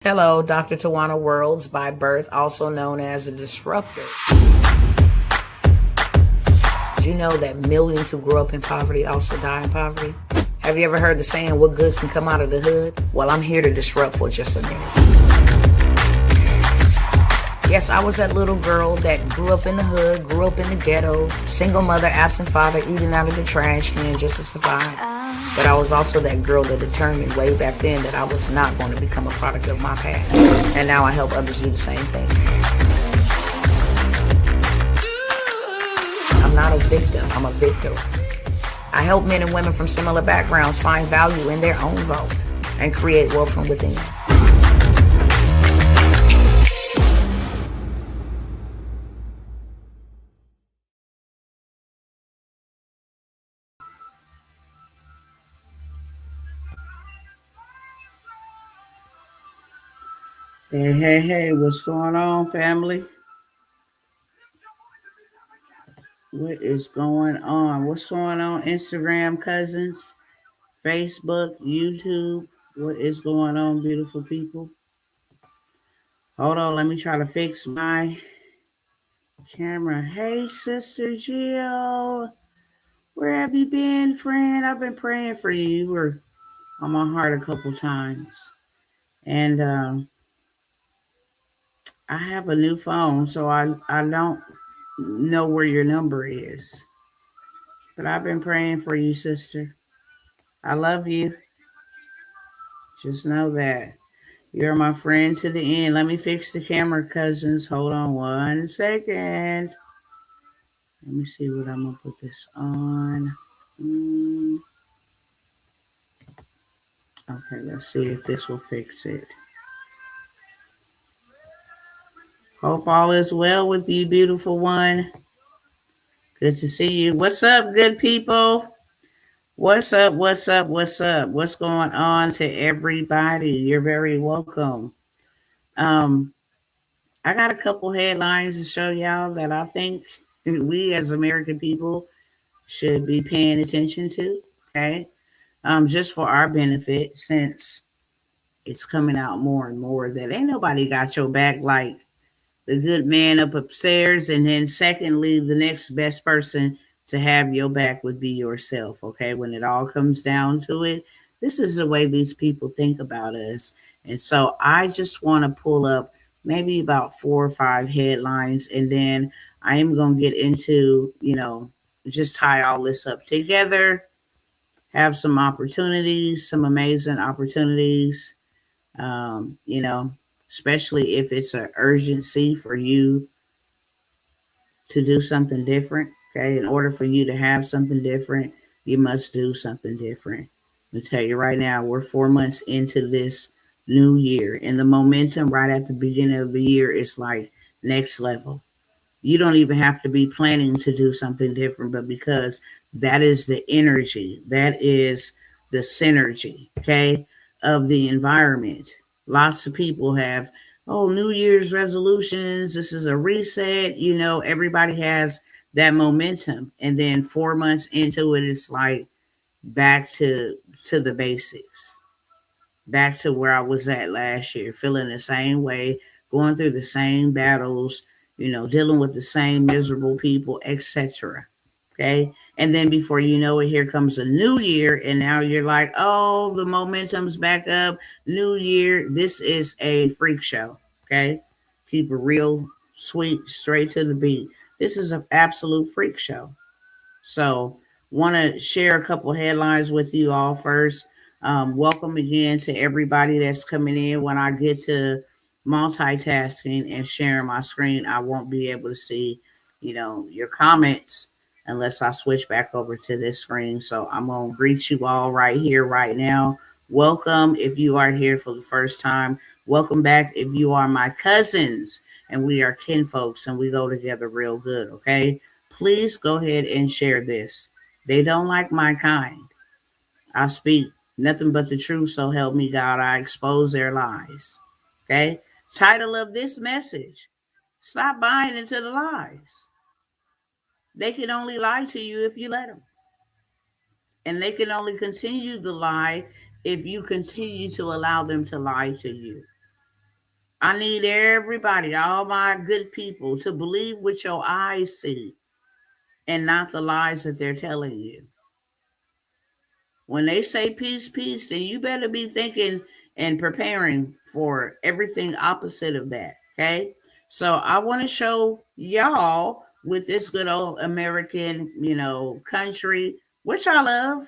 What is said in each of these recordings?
Hello, Dr. Tawana Worlds by birth, also known as a disruptor. Did you know that millions who grew up in poverty also die in poverty? Have you ever heard the saying, what good can come out of the hood? Well, I'm here to disrupt for just a minute. Yes, I was that little girl that grew up in the hood, grew up in the ghetto, single mother, absent father, eating out of the trash can just to survive. But I was also that girl that determined way back then that I was not going to become a product of my past. And now I help others do the same thing. I'm not a victim, I'm a victor. I help men and women from similar backgrounds find value in their own vault and create wealth from within. Hey, what's going on, family? What is going on? What's going on, Instagram cousins, Facebook, YouTube? What is going on, beautiful people? Hold on, let me try to fix my camera. Hey, Sister Jill. Where have you been, friend? I've been praying for you. You were on my heart a couple times. And I have a new phone, so I don't know where your number is. But I've been praying for you, sister. I love you. Just know that. You're my friend to the end. Let me fix the camera, cousins. Hold on 1 second. Let me see what I'm going to put this on. Okay, let's see if this will fix it. Hope all is well with you, beautiful one. Good to see you. What's up, good people? What's up? What's going on to everybody? You're very welcome. I got a couple headlines to show y'all that I think we as American people should be paying attention to, okay? Just for our benefit, since it's coming out more and more that ain't nobody got your back like the good man up upstairs. And then secondly, the next best person to have your back would be yourself, okay? When it all comes down to it, this is the way these people think about us. And so I just want to pull up maybe about 4 or 5 headlines, and then I am going to get into, just tie all this up together, have some opportunities, some amazing opportunities, especially if it's an urgency for you to do something different. Okay. In order for you to have something different, you must do something different. I'll tell you right now, we're 4 months into this new year, and the momentum right at the beginning of the year is like next level. You don't even have to be planning to do something different, but because that is the energy, that is the synergy, okay, of the environment. Lots of people have, New Year's resolutions. This is a reset. Everybody has that momentum. And then 4 months into it, it's like back to the basics, back to where I was at last year, feeling the same way, going through the same battles, dealing with the same miserable people, etc. Okay. And then before you know it, here comes a new year. And now you're like, oh, the momentum's back up. New year. This is a freak show. Okay. Keep it real, sweet, straight to the beat. This is an absolute freak show. So, want to share a couple headlines with you all first. Welcome again to everybody that's coming in. When I get to multitasking and sharing my screen, I won't be able to see, your comments unless I switch back over to this screen. So I'm going to greet you all right here, right now. Welcome if you are here for the first time. Welcome back if you are my cousins and we are kinfolks and we go together real good, okay? Please go ahead and share this. They don't like my kind. I speak nothing but the truth, so help me God. I expose their lies. Okay? Title of this message: stop buying into the lies. They can only lie to you if you let them. And they can only continue the lie if you continue to allow them to lie to you. I need everybody, all my good people, to believe what your eyes see and not the lies that they're telling you. When they say peace, peace, then you better be thinking and preparing for everything opposite of that. Okay. So I want to show y'all with this good old American, country, which I love.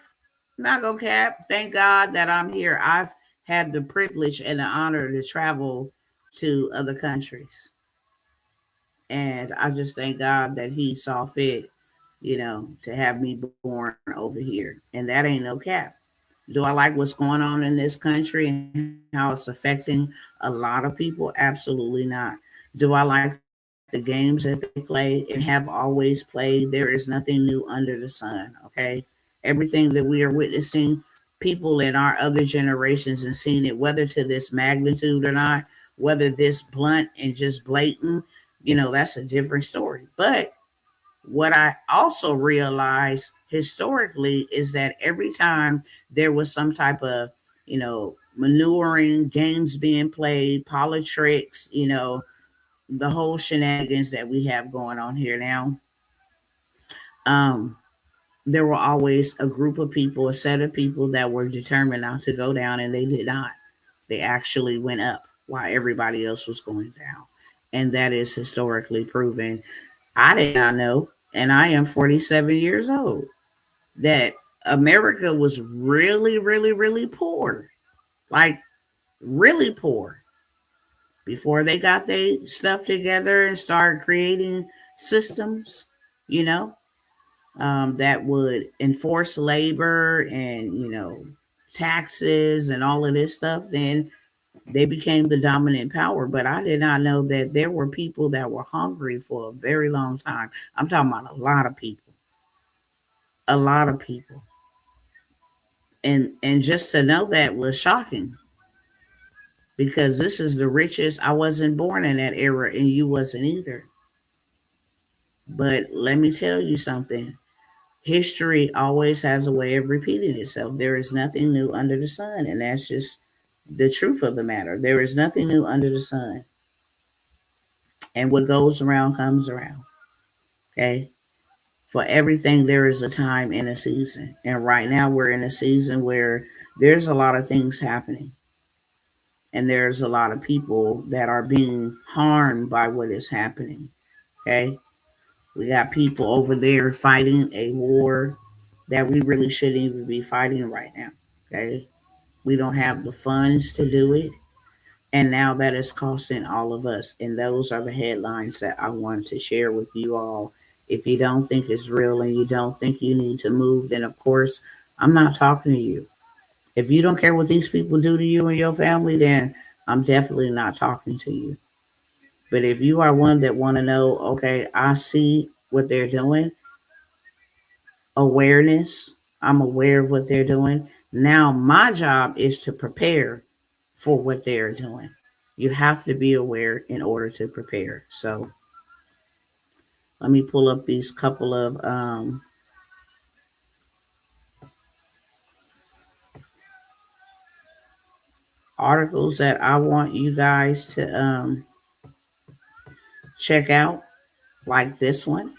Not gonna cap. Thank God that I'm here. I've had the privilege and the honor to travel to other countries. And I just thank God that He saw fit, to have me born over here. And that ain't no cap. Do I like what's going on in this country and how it's affecting a lot of people? Absolutely not. Do I like the games that they play and have always played? There is nothing new under the sun, okay? Everything that we are witnessing, people in our other generations and seeing it, whether to this magnitude or not, whether this blunt and just blatant, that's a different story. But what I also realized historically is that every time there was some type of, maneuvering, games being played, politics, the whole shenanigans that we have going on here now, um, there were always a group of people, a set of people that were determined not to go down, and they did not. They actually went up while everybody else was going down. And that is historically proven. I did not know, and I am 47 years old, that America was really, really, really poor. Like, really poor. Before they got their stuff together and started creating systems, you know, that would enforce labor and, taxes and all of this stuff, then they became the dominant power. But I did not know that there were people that were hungry for a very long time. I'm talking about a lot of people, a lot of people. And just to know that was shocking, because this is the richest. I wasn't born in that era and you wasn't either. But let me tell you something. History always has a way of repeating itself. There is nothing new under the sun, and that's just the truth of the matter. There is nothing new under the sun. And what goes around comes around. Okay? For everything, there is a time and a season. And right now, we're in a season where there's a lot of things happening. And there's a lot of people that are being harmed by what is happening. Okay? We got people over there fighting a war that we really shouldn't even be fighting right now. Okay? We don't have the funds to do it. And now that is costing all of us. And those are the headlines that I wanted to share with you all. If you don't think it's real and you don't think you need to move, then of course, I'm not talking to you. If you don't care what these people do to you and your family, then I'm definitely not talking to you. But if you are one that want to know, okay, I see what they're doing, awareness, I'm aware of what they're doing. Now my job is to prepare for what they're doing. You have to be aware in order to prepare. So let me pull up these couple of articles that I want you guys to check out, like this one.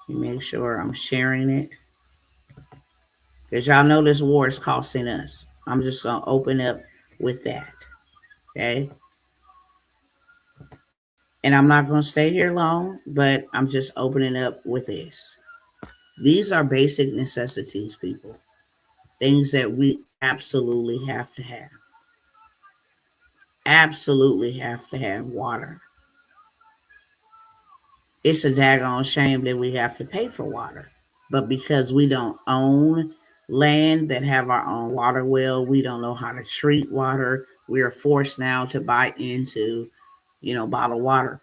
Let me make sure I'm sharing it, because y'all know this war is costing us. I'm just going to open up with that. Okay. And I'm not going to stay here long, but I'm just opening up with this. These are basic necessities, people. Things that we absolutely have to have. Absolutely have to have water. It's a daggone shame that we have to pay for water. But because we don't own land that have our own water well, we don't know how to treat water. We are forced now to buy into, bottled water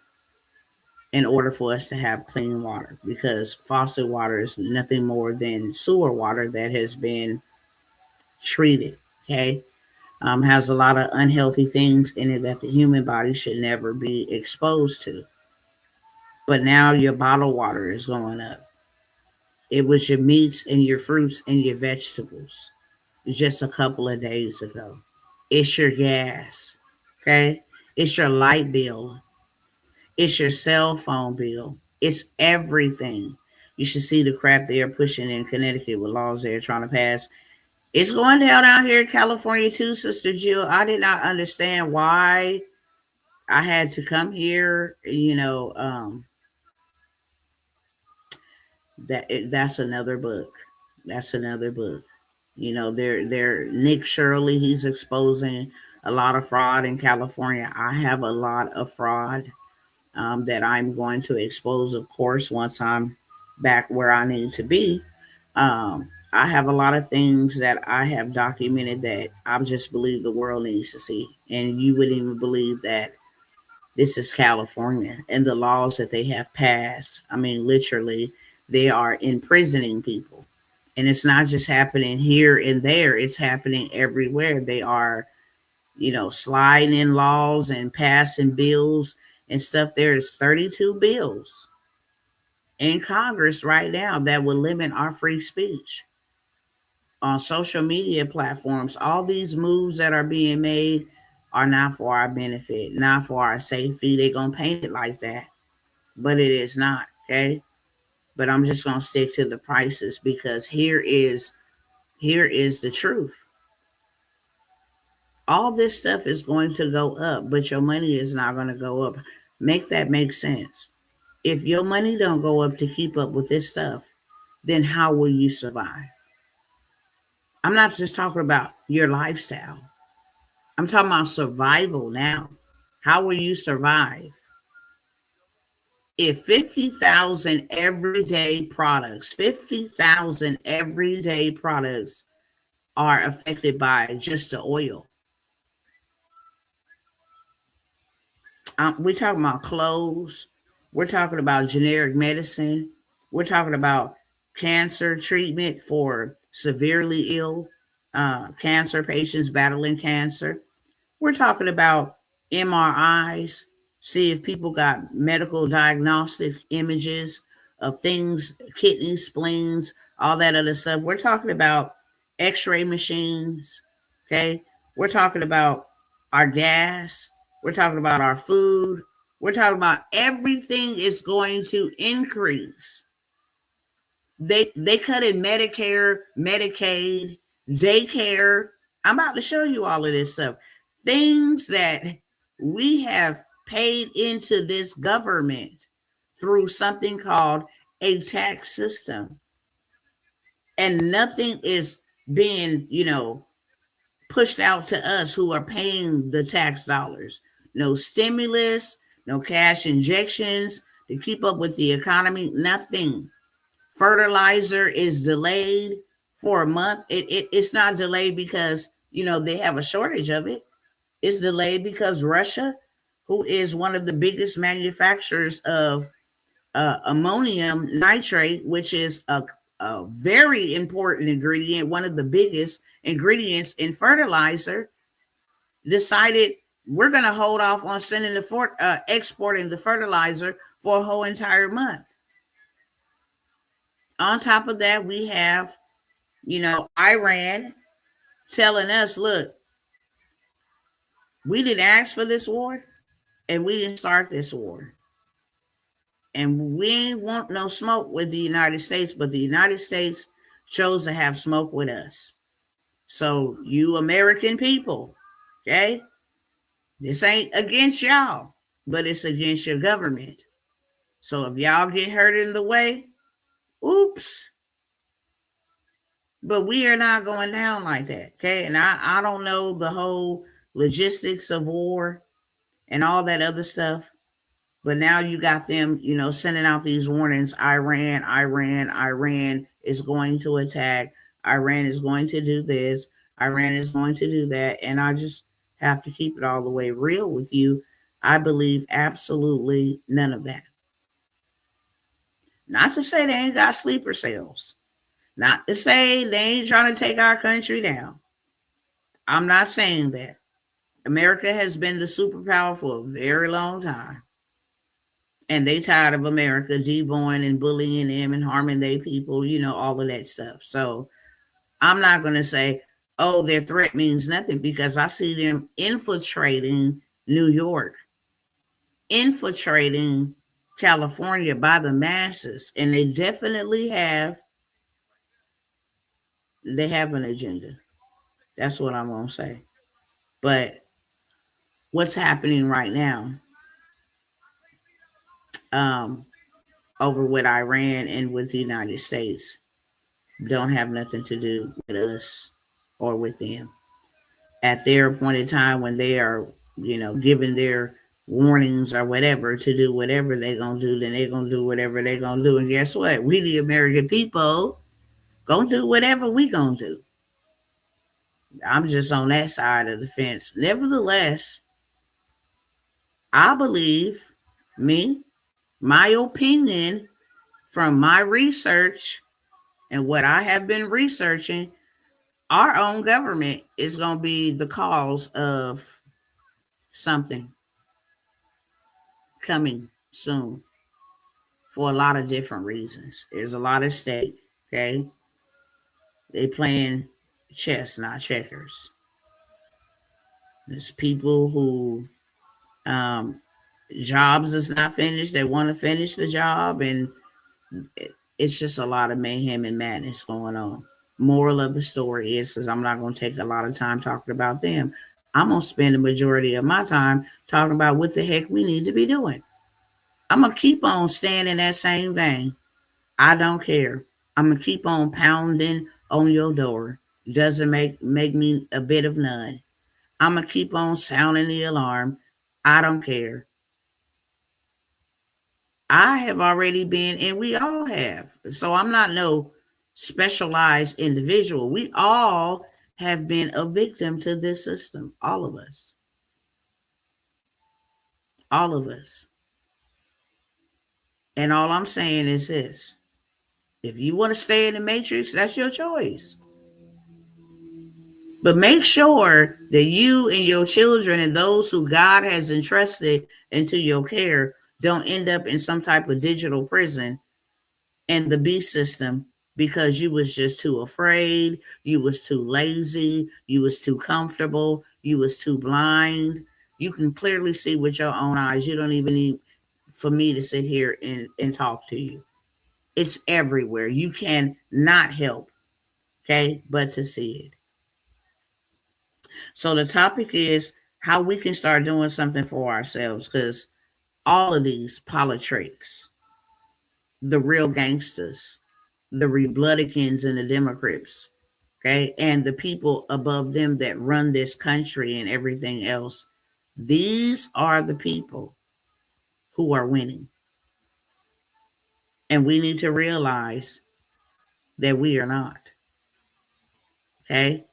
in order for us to have clean water, because faucet water is nothing more than sewer water that has been treated. Okay. Has a lot of unhealthy things in it that the human body should never be exposed to. But now your bottled water is going up. It was your meats and your fruits and your vegetables just a couple of days ago. It's your gas. Okay. It's your light bill. It's your cell phone bill. It's everything. You should see the crap they are pushing in Connecticut with laws they're trying to pass. It's going down out here in California too, Sister Jill. I did not understand why I had to come here. That's another book. That's another book. They're Nick Shirley. He's exposing a lot of fraud in California. I have a lot of fraud that I'm going to expose, of course, once I'm back where I need to be. I have a lot of things that I have documented that I just believe the world needs to see. And you wouldn't even believe that this is California and the laws that they have passed. I mean, literally, they are imprisoning people. And it's not just happening here and there, it's happening everywhere. They are, sliding in laws and passing bills and stuff. There's 32 bills in Congress right now that will limit our free speech on social media platforms. All these moves that are being made are not for our benefit, not for our safety. They're going to paint it like that, but it is not. Okay. But I'm just going to stick to the prices because here is the truth. All this stuff is going to go up, but your money is not going to go up. Make that make sense. If your money don't go up to keep up with this stuff, then how will you survive? I'm not just talking about your lifestyle. I'm talking about survival now. How will you survive? If 50,000 everyday products are affected by just the oil. We're talking about clothes. We're talking about generic medicine. We're talking about cancer treatment for severely ill cancer patients battling cancer. We're talking about MRIs, see if people got medical diagnostic images of things, kidneys, spleens, all that other stuff. We're talking about x ray machines. Okay. We're talking about our gas. We're talking about our food. We're talking about everything is going to increase. They cut in Medicare, Medicaid, daycare. I'm about to show you all of this stuff. Things that we have paid into this government through something called a tax system. And nothing is being, pushed out to us who are paying the tax dollars. No stimulus, no cash injections to keep up with the economy, nothing. Fertilizer is delayed for a month. It's not delayed because they have a shortage of it. It's delayed because Russia, who is one of the biggest manufacturers of ammonium nitrate, which is a very important ingredient, one of the biggest ingredients in fertilizer, decided we're going to hold off on sending exporting the fertilizer for a whole entire month. On top of that, we have, Iran telling us, look, we didn't ask for this war and we didn't start this war. And we ain't want no smoke with the United States, but the United States chose to have smoke with us. So, you American people, okay, this ain't against y'all, but it's against your government. So, if y'all get hurt in the way, oops. But we are not going down like that. Okay. And I don't know the whole logistics of war and all that other stuff. But now you got them, sending out these warnings. Iran is going to attack. Iran is going to do this. Iran is going to do that. And I just have to keep it all the way real with you. I believe absolutely none of that. Not to say they ain't got sleeper cells. Not to say they ain't trying to take our country down. I'm not saying that. America has been the superpower for a very long time. And they tired of America deboing and bullying them and harming their people, all of that stuff. So I'm not going to say, oh, their threat means nothing because I see them infiltrating New York, infiltrating California by the masses, and they definitely have an agenda. That's what I'm gonna say. But what's happening right now, um, over with Iran and with the United States, don't have nothing to do with us or with them. At their appointed time, when they are, given their warnings or whatever to do whatever they're gonna do, then they're gonna do whatever they're gonna do. And guess what? We, the American people, gonna do whatever we gonna do. I'm just on that side of the fence. Nevertheless, I believe, my opinion from my research and what I have been researching, our own government is going to be the cause of something coming soon for a lot of different reasons. There's a lot at stake, okay? They playing chess, not checkers. There's people who jobs is not finished. They want to finish the job, and it's just a lot of mayhem and madness going on. Moral of the story is, because I'm not going to take a lot of time talking about them, I'm going to spend the majority of my time talking about what the heck we need to be doing. I'm going to keep on staying in that same vein. I don't care. I'm going to keep on pounding on your door. Doesn't make me a bit of none. I'm going to keep on sounding the alarm. I don't care. I have already been, and we all have. So I'm not no specialized individual. We all have been a victim to this system. All of us. All of us. And all I'm saying is this. If you want to stay in the matrix, that's your choice. But make sure that you and your children and those who God has entrusted into your care don't end up in some type of digital prison and the beast system because you was just too afraid, you was too lazy, you was too comfortable, you was too blind. You can clearly see with your own eyes. You don't even need for me to sit here and talk to you. It's everywhere. You can not help, okay, but to see it. So the topic is how we can start doing something for ourselves, because all of these politics, the real gangsters, the Republicans and the Democrats, okay, and the people above them that run this country and everything else, these are the people who are winning. And we need to realize that we are not. Okay?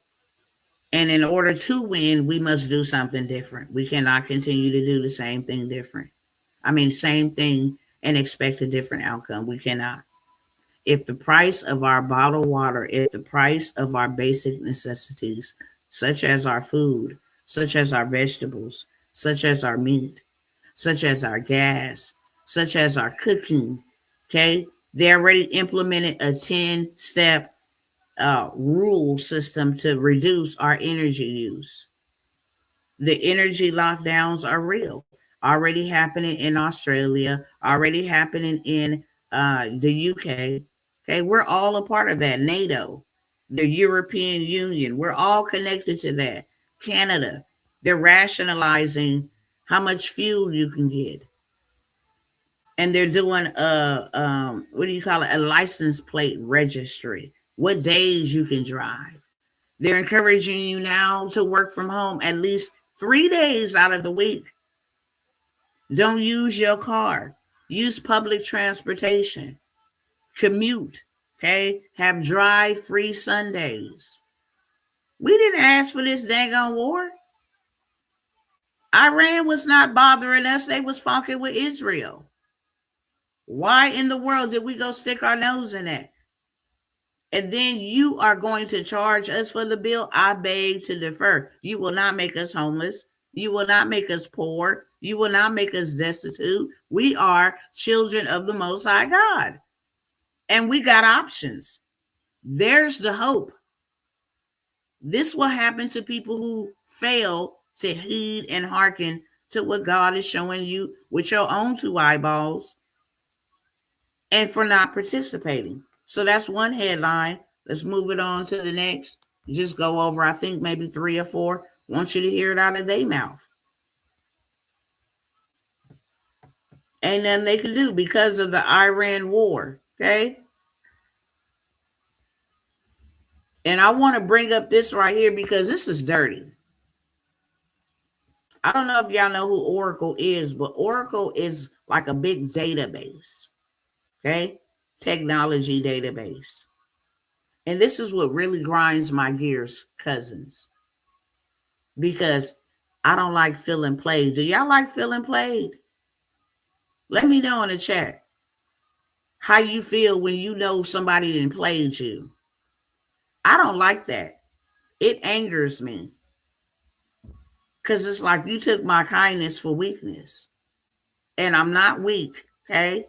And in order to win, we must do something different. We cannot continue to do the same thing different. Same thing and expect a different outcome. We cannot. If the price of our bottled water, if the price of our basic necessities, such as our food, such as our vegetables, such as our meat, such as our gas, such as our cooking, okay, they already implemented a 10-step rule system to reduce our energy use. The energy lockdowns are real, already happening in Australia, already happening in the UK. Okay, we're all a part of that. NATO, the European Union, we're all connected to that. Canada, they're rationalizing how much fuel you can get. And they're doing what do you call it? A license plate registry. What days you can drive. They're encouraging you now to work from home at least 3 days out of the week. Don't use your car. Use public transportation. Commute. Okay? Have drive-free Sundays. We didn't ask for this daggone war. Iran was not bothering us. They was fucking with Israel. Why in the world did we go stick our nose in that? And then you are going to charge us for the bill? I beg to defer. You will not make us homeless. You will not make us poor. You will not make us destitute. We are children of the Most High God. And we got options. There's the hope. This will happen to people who fail to heed and hearken to what God is showing you with your own two eyeballs and for not participating. So that's one headline. Let's move it on to the next. Just go over, I think, maybe 3 or 4. I want you to hear it out of their mouth. Ain't nothing they can do because of the Iran war. Okay. And I want to bring up this right here because this is dirty. I don't know if y'all know who Oracle is, but Oracle is like a big database. Okay. Technology database. And this is what really grinds my gears, cousins. Because I don't like feeling played. Do y'all like feeling played? Let me know in the chat how you feel when you know somebody didn't played you. I don't like that. It angers me. Because it's like you took my kindness for weakness. And I'm not weak, okay?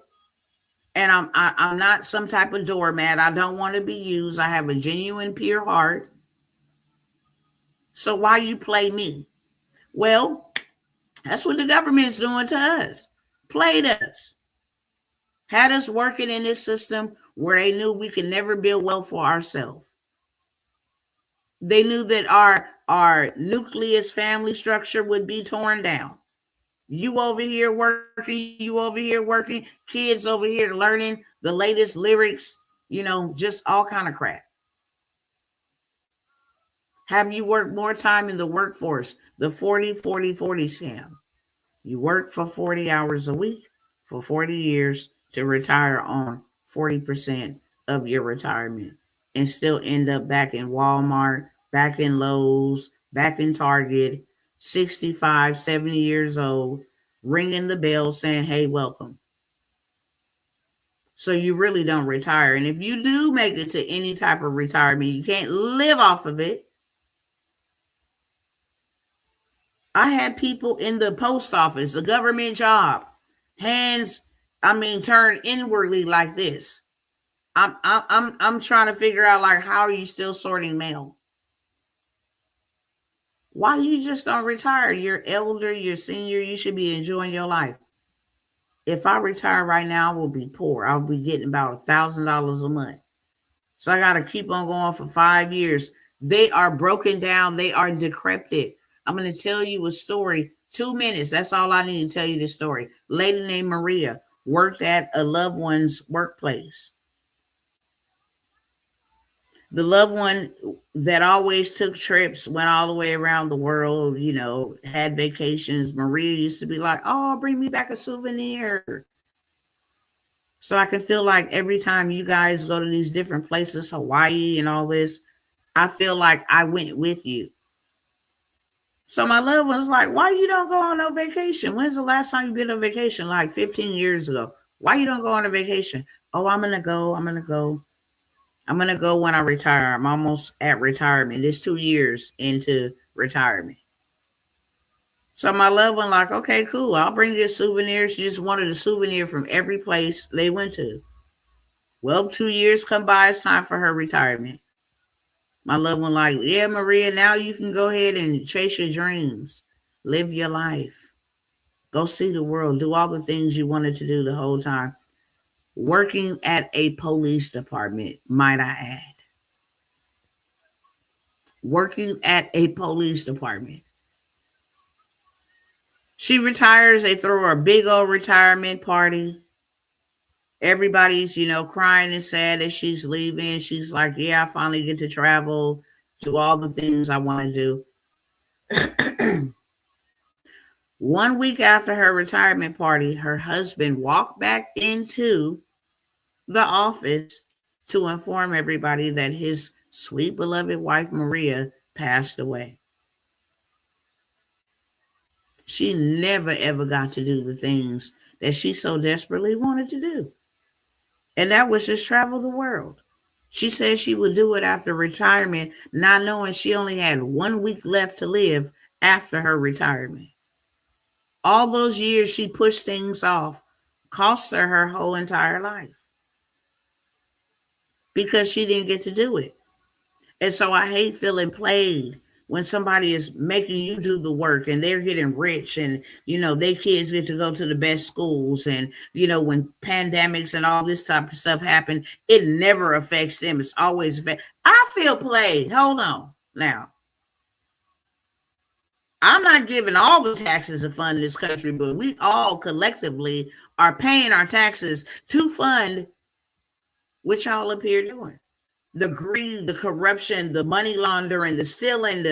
And I'm not some type of doormat. I don't want to be used. I have a genuine, pure heart. So why you play me? Well, that's what the government's doing to us. Played us. Had us working in this system where they knew we could never build wealth for ourselves. They knew that our nucleus family structure would be torn down. You over here working, you over here working, kids over here learning the latest lyrics, just all kind of crap. Have you worked more time in the workforce? The 40-40-40 scam. You work for 40 hours a week for 40 years to retire on 40% of your retirement and still end up back in Walmart, back in Lowe's, back in Target, 65, 70 years old, ringing the bell saying, hey, welcome. So you really don't retire. And if you do make it to any type of retirement, you can't live off of it. I had people in the post office, a government job, hands, turned inwardly like this. I'm trying to figure out, like, how are you still sorting mail? Why you just don't retire? You're elder, you're senior, you should be enjoying your life. If I retire right now, I will be poor. I'll be getting about $1,000 a month. So I got to keep on going for 5 years. They are broken down. They are decrepit. I'm going to tell you a story. 2 minutes. That's all I need to tell you this story. Lady named Maria worked at a loved one's workplace. The loved one that always took trips, went all the way around the world, had vacations. Maria used to be like, oh, bring me back a souvenir. So I can feel like every time you guys go to these different places, Hawaii and all this, I feel like I went with you. So my loved one's like, why you don't go on no vacation? When's the last time you been on vacation? Like 15 years ago. Why you don't go on a vacation? Oh, I'm going to go. I'm going to go when I retire. I'm almost at retirement. It's 2 years into retirement. So my loved one like, okay, cool. I'll bring you a souvenir. She just wanted a souvenir from every place they went to. Well, 2 years come by. It's time for her retirement. My loved one like, yeah, Maria, now you can go ahead and chase your dreams. Live your life. Go see the world. Do all the things you wanted to do the whole time. Working at a police department, might I add. Working at a police department. She retires. They throw her a big old retirement party. Everybody's, crying and sad that she's leaving. She's like, yeah, I finally get to travel, do all the things I want to do. 1 week after her retirement party, her husband walked back into the office to inform everybody that his sweet beloved wife, Maria, passed away. She never, ever got to do the things that she so desperately wanted to do. And that was just travel the world. She said she would do it after retirement, not knowing she only had 1 week left to live after her retirement. All those years she pushed things off cost her whole entire life because she didn't get to do it. And so I hate feeling played when somebody is making you do the work and they're getting rich, and their kids get to go to the best schools, and when pandemics and all this type of stuff happen, it never affects them. It's always I feel played. Hold on now. I'm not giving all the taxes to fund this country, but we all collectively are paying our taxes to fund what y'all up here doing. The greed, the corruption, the money laundering, the stealing,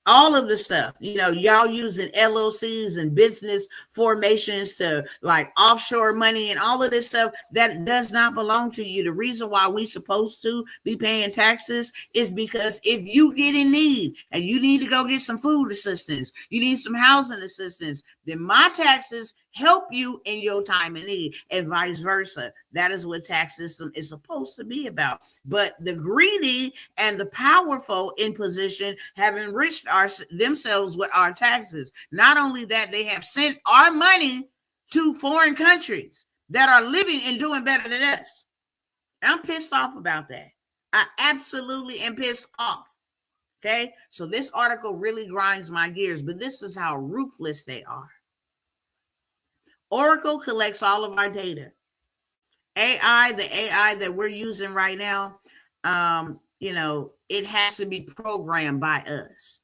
all of the stuff. Y'all using LLCs and business formations to like offshore money and all of this stuff that does not belong to you. The reason why we supposed to be paying taxes is because if you get in need and you need to go get some food assistance, you need some housing assistance, then my taxes help you in your time of need, and vice versa. That is what tax system is supposed to be about. But the greedy and the powerful in position have enriched themselves with our taxes. Not only that, they have sent our money to foreign countries that are living and doing better than us. I'm pissed off about that. I absolutely am pissed off. Okay, so this article really grinds my gears, but this is how ruthless they are. Oracle collects all of our data. The AI that we're using right now, it has to be programmed by us.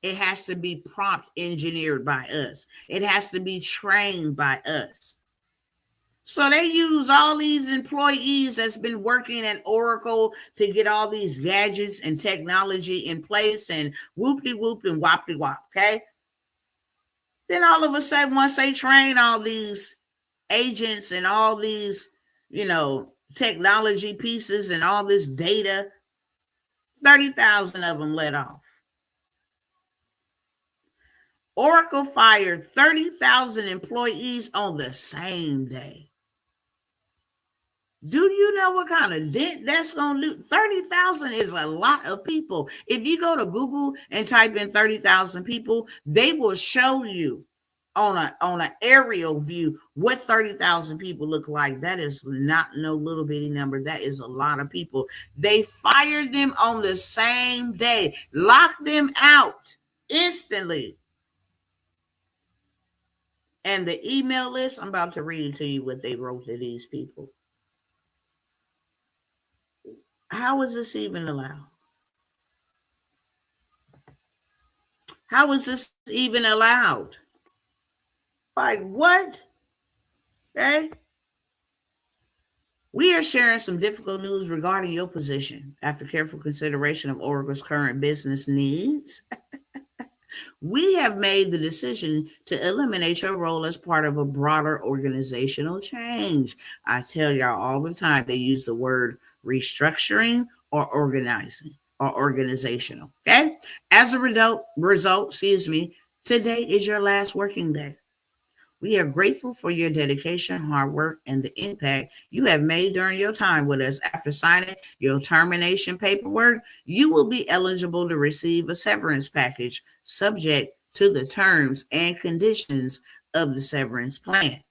It has to be prompt engineered by us. It has to be trained by us. So they use all these employees that's been working at Oracle to get all these gadgets and technology in place, and whoop-de-whoop and wop-de-wop, okay? Then all of a sudden, once they train all these agents and all these, technology pieces and all this data, 30,000 of them let off. Oracle fired 30,000 employees on the same day. Do you know what kind of dent that's going to do? 30,000 is a lot of people. If you go to Google and type in 30,000 people, they will show you on an aerial view what 30,000 people look like. That is not no little bitty number. That is a lot of people. They fired them on the same day, locked them out instantly. And the email list, I'm about to read to you what they wrote to these people. How is this even allowed? How is this even allowed? Like what? Okay. We are sharing some difficult news regarding your position. After careful consideration of Oracle's current business needs, we have made the decision to eliminate your role as part of a broader organizational change. I tell y'all all the time, they use the word restructuring or organizing or organizational. Okay. As a result, today is your last working day. We are grateful for your dedication, hard work, and the impact you have made during your time with us. After signing your termination paperwork, you will be eligible to receive a severance package subject to the terms and conditions of the severance plan.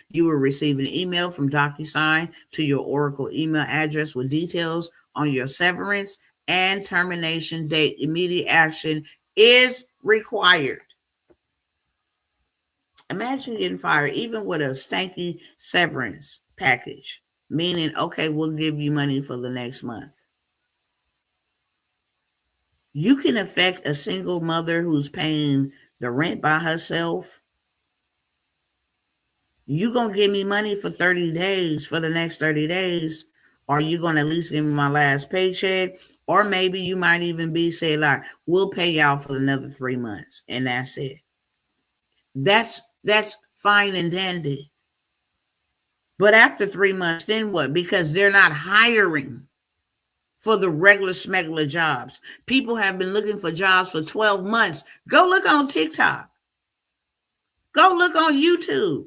You will receive an email from DocuSign to your Oracle email address with details on your severance and termination date. Immediate action is required. Imagine getting fired even with a stanky severance package, meaning, okay, we'll give you money for the next month. You can affect a single mother who's paying the rent by herself. You going to give me money for 30 days, for the next 30 days, or you going to at least give me my last paycheck? Or maybe you might even be saying, like, we'll pay y'all for another 3 months, and that's it. That's fine and dandy. But after 3 months, then what? Because they're not hiring for the regular smuggler jobs. People have been looking for jobs for 12 months. Go look on TikTok. Go look on YouTube.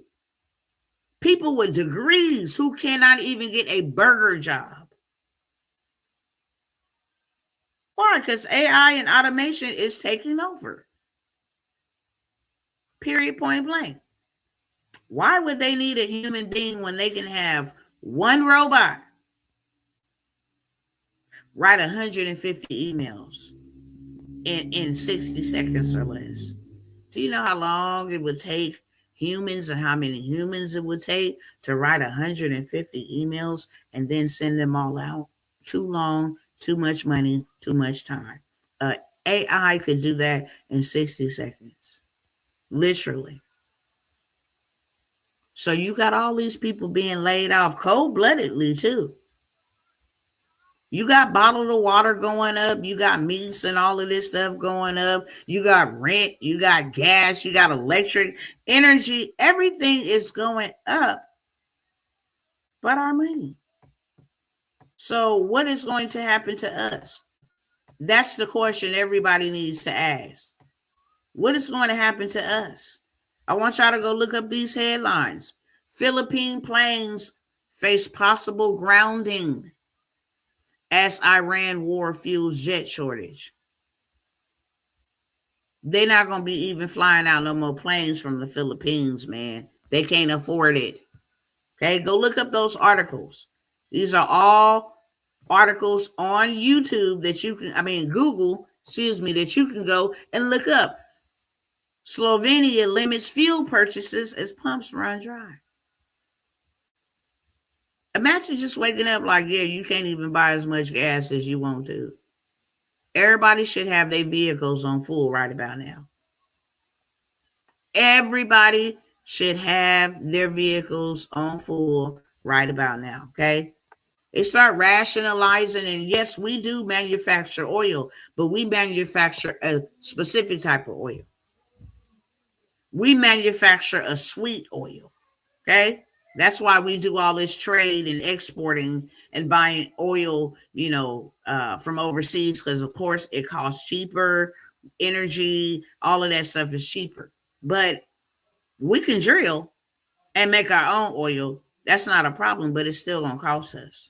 People with degrees who cannot even get a burger job. Why? Because AI and automation is taking over. Period, point blank. Why would they need a human being when they can have one robot write 150 emails? in 60 seconds or less. Do you know how long it would take humans and how many humans it would take to write 150 emails and then send them all out? Too long, too much money, too much time. AI could do that in 60 seconds, literally. So you got all these people being laid off cold bloodedly, too. You got bottled water going up. You got meats and all of this stuff going up. You got rent. You got gas. You got electric, energy. Everything is going up but our money. So, what is going to happen to us? That's the question everybody needs to ask. What is going to happen to us? I want y'all to go look up these headlines. Philippine planes face possible grounding as Iran war fuels jet shortage. They're not going to be even flying out no more planes from the Philippines, man. They can't afford it. Okay, go look up those articles. These are all articles on YouTube that you can, Google, that you can go and look up. Slovenia limits fuel purchases as pumps run dry. Imagine just waking up like, yeah, you can't even buy as much gas as you want to. Everybody should have their vehicles on full right about now. Everybody should have their vehicles on full right about now, okay? They start rationalizing, and yes, we do manufacture oil, but we manufacture a specific type of oil. We manufacture a sweet oil, okay? That's why we do all this trade and exporting and buying oil, from overseas, because of course it costs cheaper, energy, all of that stuff is cheaper. But we can drill and make our own oil. That's not a problem, but it's still going to cost us.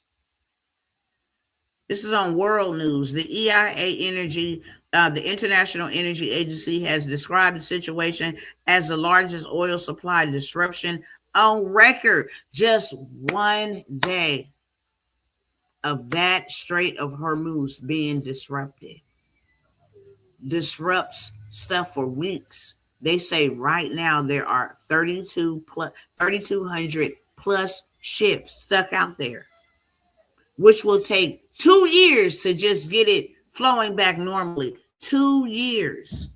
This is on World News. The EIA Energy, the International Energy Agency, has described the situation as the largest oil supply disruption on record. Just one day of that Strait of Hormuz being disrupts stuff for weeks. They say right now there are 3,200 plus ships stuck out there, which will take 2 years to just get it flowing back normally. 2 years.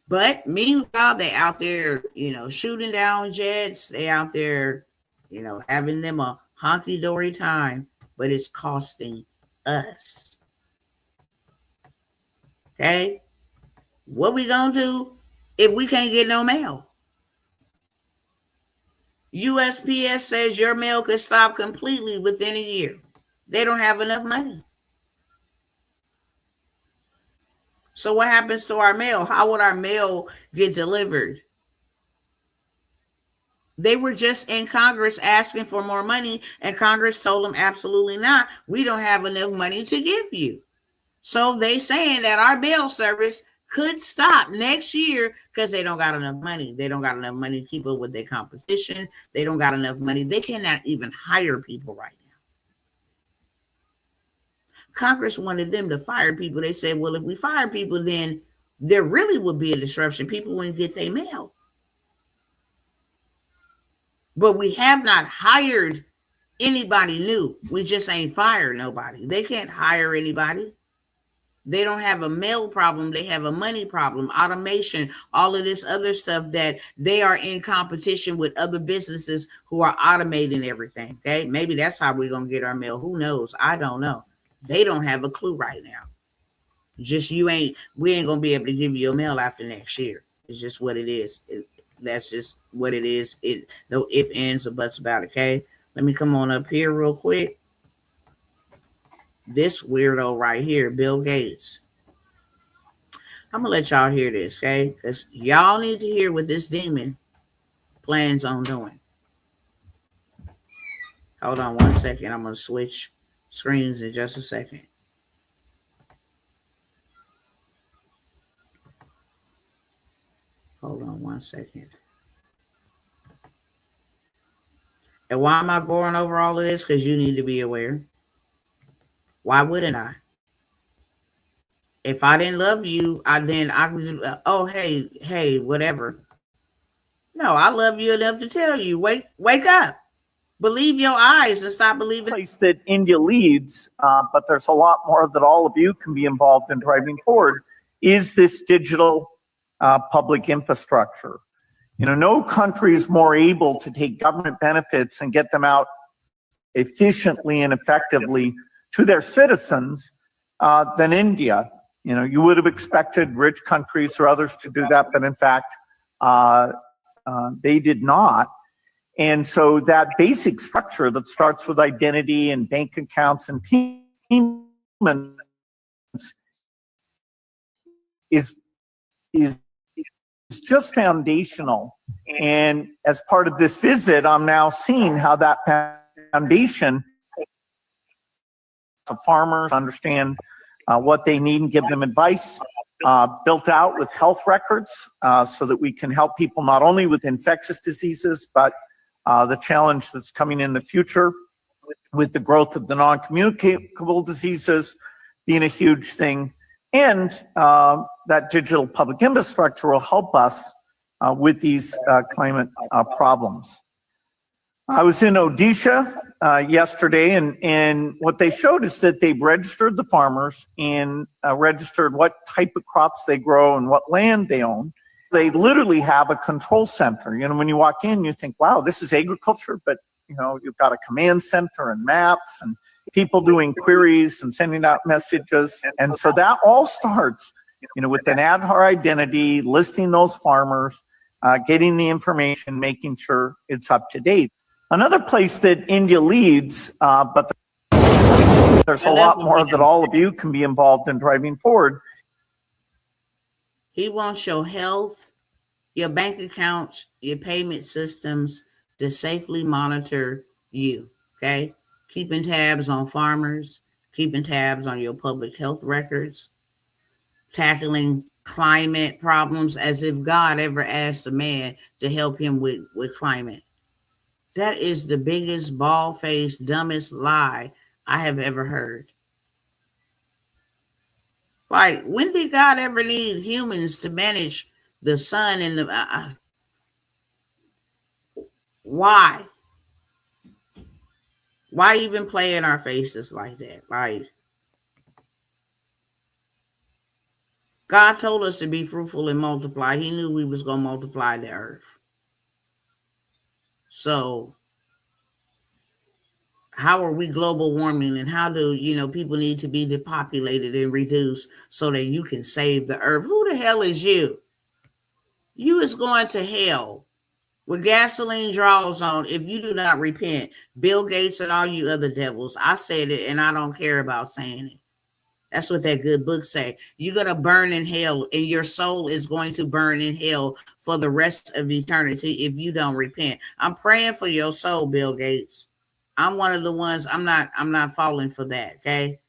But meanwhile, they out there, shooting down jets. They out there, having them a honky-dory time, but it's costing us. Okay? What we gonna do if we can't get no mail? USPS says your mail could stop completely within a year. They don't have enough money. So what happens to our mail? How would our mail get delivered? They were just in Congress asking for more money, and Congress told them absolutely not. We don't have enough money to give you. So they saying that our mail service could stop next year because they don't got enough money. They don't got enough money to keep up with their competition. They don't got enough money. They cannot even hire people right now. Congress wanted them to fire people. They said, well, if we fire people, then there really would be a disruption. People wouldn't get their mail. But we have not hired anybody new. We just ain't fired nobody. They can't hire anybody. They don't have a mail problem. They have a money problem, automation, all of this other stuff that they are in competition with other businesses who are automating everything. Okay. Maybe that's how we're going to get our mail. Who knows? I don't know. They don't have a clue right now. We ain't going to be able to give you your mail after next year. It's just what it is. That's just what it is. No ifs, ands, or buts about it. Okay. Let me come on up here real quick. This weirdo right here, Bill Gates. I'm going to let y'all hear this, okay? Because y'all need to hear what this demon plans on doing. Hold on one second. I'm going to switch screens in just a second. Hold on one second. And why am I going over all of this? Because you need to be aware. Why wouldn't I? If I didn't love you, I would, oh, hey, whatever. No, I love you enough to tell you, wake up. Believe your eyes and stop believing. Place that India leads, but there's a lot more that all of you can be involved in driving forward, is this digital public infrastructure. No country is more able to take government benefits and get them out efficiently and effectively to their citizens than India. You would have expected rich countries or others to do that, but in fact, they did not. And so that basic structure that starts with identity and bank accounts and payments is just foundational. And as part of this visit, I'm now seeing how that foundation of farmers understand what they need and give them advice, built out with health records so that we can help people not only with infectious diseases, but the challenge that's coming in the future with the growth of the non-communicable diseases being a huge thing. And that digital public infrastructure will help us with these climate problems. I was in Odisha yesterday, and what they showed is that they've registered the farmers and registered what type of crops they grow and what land they own. They literally have a control center. When you walk in, you think, wow, this is agriculture, but you've got a command center and maps and people doing queries and sending out messages. And so that all starts, with an Aadhaar identity, listing those farmers, getting the information, making sure it's up to date. Another place that India leads, but there's a lot more that all of you can be involved in driving forward. He wants your health, your bank accounts, your payment systems to safely monitor you, okay? Keeping tabs on farmers, keeping tabs on your public health records, tackling climate problems as if God ever asked a man to help him with climate. That is the biggest bald-faced, dumbest lie I have ever heard. Like, when did God ever need humans to manage the sun and the... why? Why even play in our faces like that? Like, God told us to be fruitful and multiply. He knew we was going to multiply the earth. So how are we global warming, and how do people need to be depopulated and reduced so that you can save the earth? Who the hell is you? You is going to hell with gasoline draws on if you do not repent. Bill Gates and all you other devils. I said it and I don't care about saying it. That's what that good book say. You're going to burn in hell, and your soul is going to burn in hell for the rest of eternity if you don't repent. I'm praying for your soul, Bill Gates. I'm one of the ones. I'm not falling for that. Okay.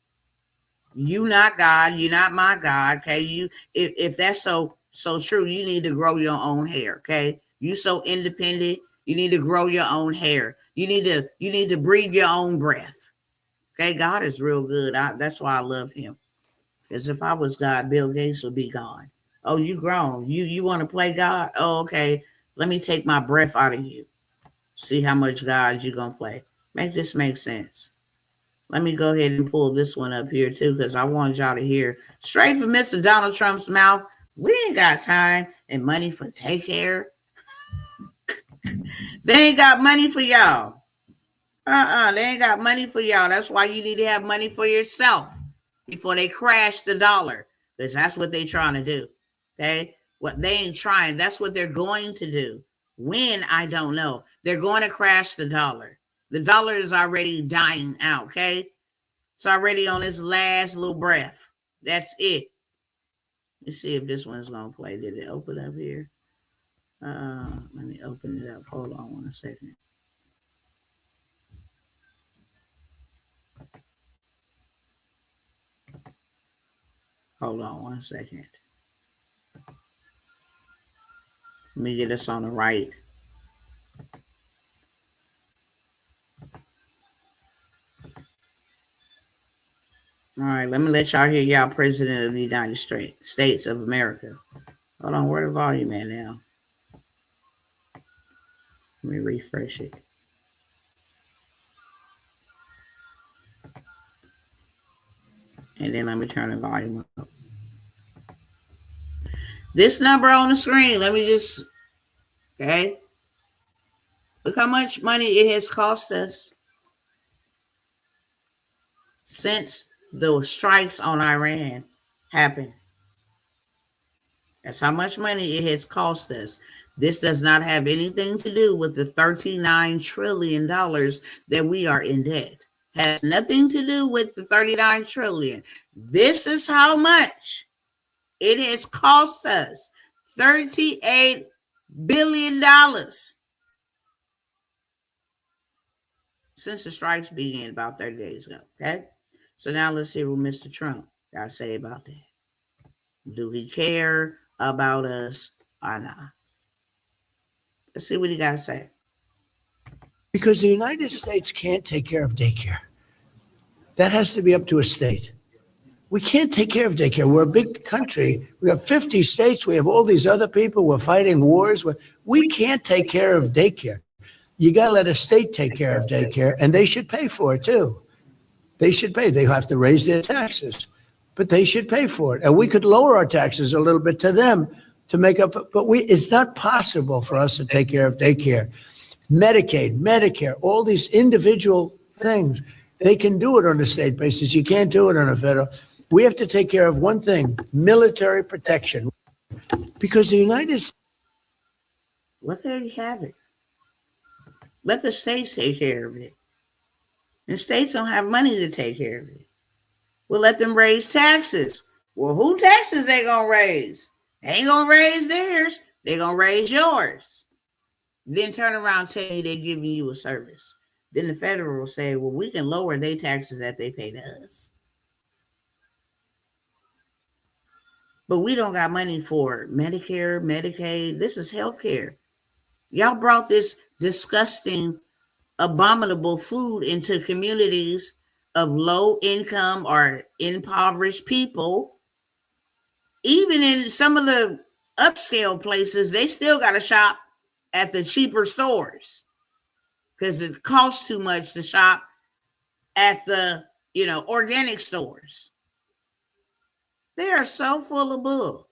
You not God. You're not my God. Okay. If that's so true, you need to grow your own hair. Okay. You so independent. You need to grow your own hair. You need to breathe your own breath. Okay. God is real good. That's why I love him. Because if I was God, Bill Gates would be gone. Oh, you grown. You want to play God? Oh, okay. Let me take my breath out of you. See how much God you going to play. Make this make sense. Let me go ahead and pull this one up here too, because I want y'all to hear straight from Mr. Donald Trump's mouth. We ain't got time and money for daycare. They ain't got money for y'all. They ain't got money for y'all. That's why you need to have money for yourself before they crash the dollar, because that's what they trying to do. Okay? What they ain't trying, that's what they're going to do. When, I don't know. They're going to crash the dollar. The dollar is already dying out, okay? It's already on its last little breath. That's it. Let's see if this one's going to play. Did it open up here? Let me open it up. Hold on 1 second. Hold on 1 second. Let me get us on the right. All right, let me let y'all hear y'all President of the United States of America. Hold on, where the volume at now? Let me refresh it. And then let me turn the volume up. This number on the screen, let me just, okay. Look how much money it has cost us since the strikes on Iran happened. That's how much money it has cost us. This does not have anything to do with the $39 trillion that we are in debt. Has nothing to do with the $39 trillion. This is how much it has cost us. $38 billion since the strikes began about 30 days ago. Okay? So now let's hear what Mr. Trump got to say about that. Do he care about us or not? Let's see what he got to say. Because the United States can't take care of daycare. That has to be up to a state. We can't take care of daycare. We're a big country. We have 50 states. We have all these other people. We're fighting wars. We can't take care of daycare. You got to let a state take care of daycare, and they should pay for it too. They should pay. They have to raise their taxes, but they should pay for it. And we could lower our taxes a little bit to them to make up. But it's not possible for us to take care of daycare. Medicaid, Medicare, all these individual things, they can do it on a state basis. You can't do it on a federal. We have to take care of one thing, military protection. Because the United States. Let them have it. Let the states take care of it. And states don't have money to take care of it. We'll let them raise taxes. Well, who taxes they gonna raise? They ain't gonna raise theirs. They gonna raise yours. Then turn around and tell you they're giving you a service. Then the federal will say, well, we can lower their taxes that they pay to us. But we don't got money for Medicare, Medicaid. This is healthcare. Y'all brought this disgusting, abominable food into communities of low income or impoverished people. Even in some of the upscale places, they still got to shop at the cheaper stores because it costs too much to shop at the, organic stores. They are so full of bull.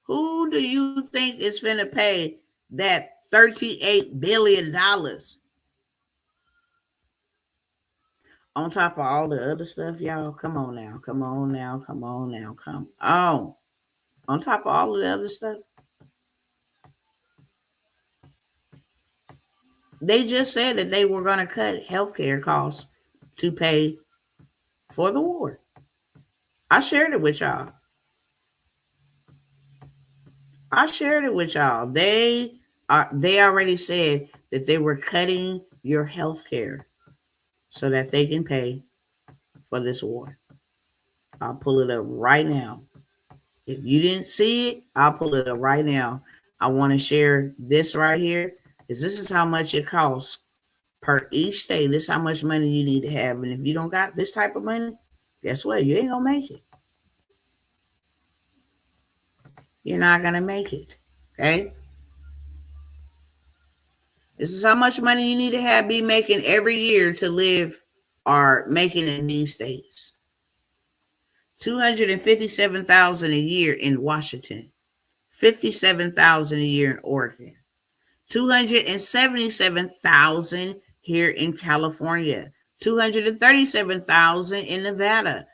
Who do you think is going to pay that $38 billion? On top of all the other stuff, y'all, come on now. On top of all of the other stuff. They just said that they were going to cut healthcare costs to pay for the war. I shared it with y'all. They already said that they were cutting your healthcare so that they can pay for this war. I'll pull it up right now. If you didn't see it, I'll pull it up right now. I want to share this right here. This is how much it costs per each state. This is how much money you need to have. And if you don't got this type of money, guess what? You ain't going to make it. You're not going to make it. Okay? This is how much money you need to be making every year to live or making in these states. $257,000 a year in Washington. $57,000 a year in Oregon. $277,000 here in California. $237,000 in Nevada.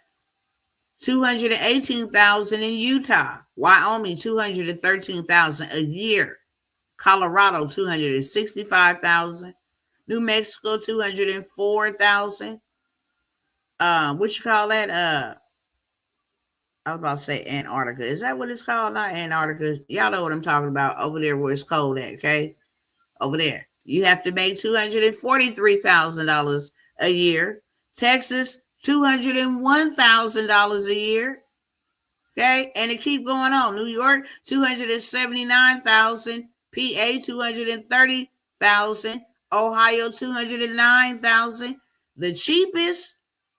$218,000 in Utah. Wyoming, $213,000 a year. Colorado, $265,000. New Mexico, $204,000. What you call that? I was about to say Antarctica. Is that what it's called? Not Antarctica. Y'all know what I'm talking about. Over there where it's cold at, okay? Over there. You have to make $243,000 a year. Texas, $201,000 a year. Okay? And it keep going on. New York, $279,000. PA, $230,000. Ohio, $209,000. The cheapest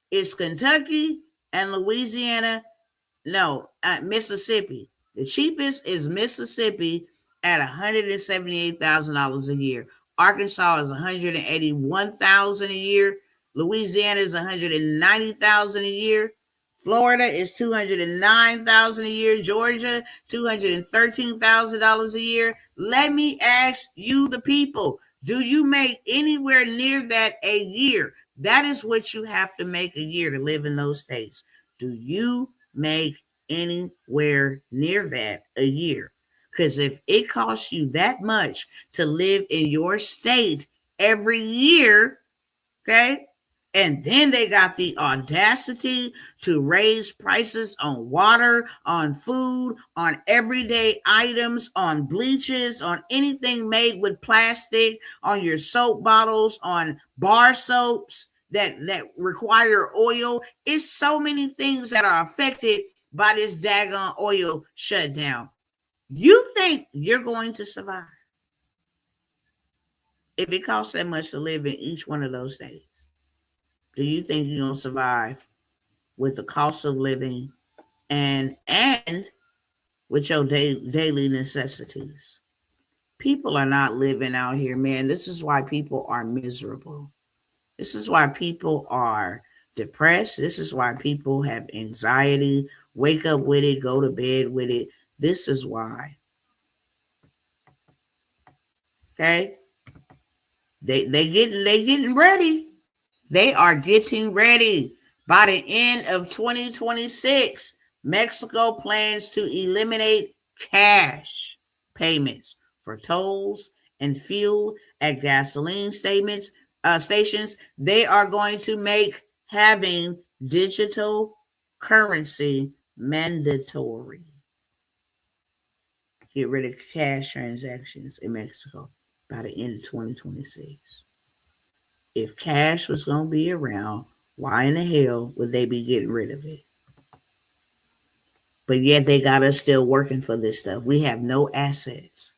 is Kentucky And Louisiana, no, Mississippi. The cheapest is Mississippi at $178,000 a year. Arkansas is $181,000 a year. Louisiana is $190,000 a year. Florida is $209,000 a year. Georgia, $213,000 a year. Let me ask you, the people, do you make anywhere near that a year? That is what you have to make a year to live in those states. Do you make anywhere near that a year? Because if it costs you that much to live in your state every year, okay, and then they got the audacity to raise prices on water, on food, on everyday items, on bleaches, on anything made with plastic, on your soap bottles, on bar soaps that require oil. It's so many things that are affected by this daggone oil shutdown. You think you're going to survive if it costs that much to live in each one of those states? Do you think you're going to survive with the cost of living and with your daily necessities? People are not living out here, man. This is why people are miserable. This is why people are depressed. This is why people have anxiety. Wake up with it, go to bed with it. This is why. Okay? They getting ready. They are getting ready. By the end of 2026, Mexico plans to eliminate cash payments for tolls and fuel at gasoline stations. They are going to make having digital currency mandatory. Get rid of cash transactions in Mexico by the end of 2026. If cash was going to be around, why in the hell would they be getting rid of it? But yet they got us still working for this stuff. We have no assets.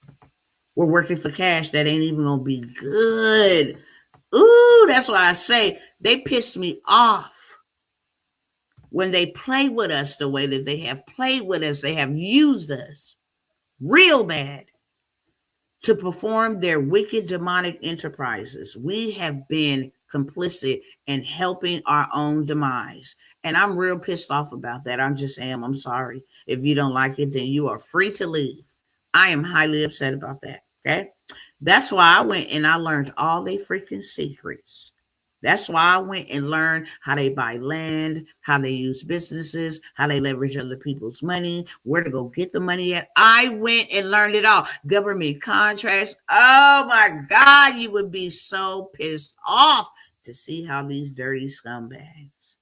We're working for cash that ain't even going to be good. Ooh, that's why I say they piss me off when they play with us the way that they have played with us. They have used us real bad to perform their wicked demonic enterprises. We have been complicit in helping our own demise. And I'm real pissed off about that. I'm sorry. If you don't like it, then you are free to leave. I am highly upset about that. Okay. That's why I went and I learned all they freaking secrets. That's why I went and learned how they buy land, how they use businesses, how they leverage other people's money, where to go get the money at. I went and learned it all. Government contracts. Oh my God, you would be so pissed off to see how these dirty scumbags.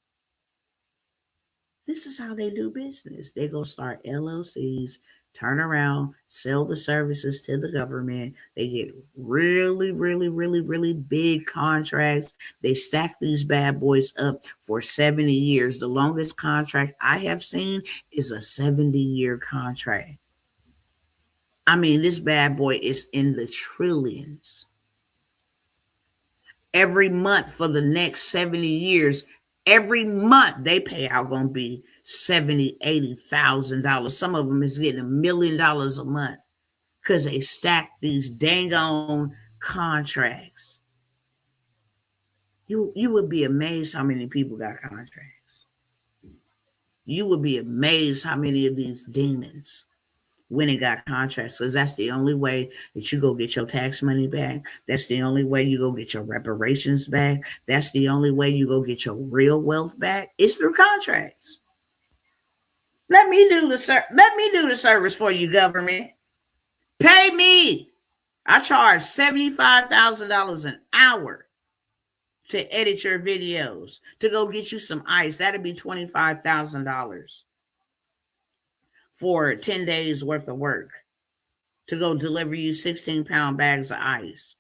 This is how they do business. They go start LLCs, turn around, sell the services to the government. They get really, really, really, really big contracts. They stack these bad boys up for 70 years. The longest contract I have seen is a 70-year contract. I mean, this bad boy is in the trillions. Every month for the next 70 years, every month they pay out going to be $70,000, $80,000. Some of them is getting $1 million a month because they stack these dang on contracts. You would be amazed how many people got contracts. You would be amazed how many of these demons went and got contracts, because that's the only way that you go get your tax money back. That's the only way you go get your reparations back. That's the only way you go get your real wealth back. It's through contracts. Let me do the service for you, government. Pay me. I charge $75,000 an hour to edit your videos, to go get you some ice. That'd be $25,000 for 10 days worth of work, to go deliver you 16-pound bags of ice.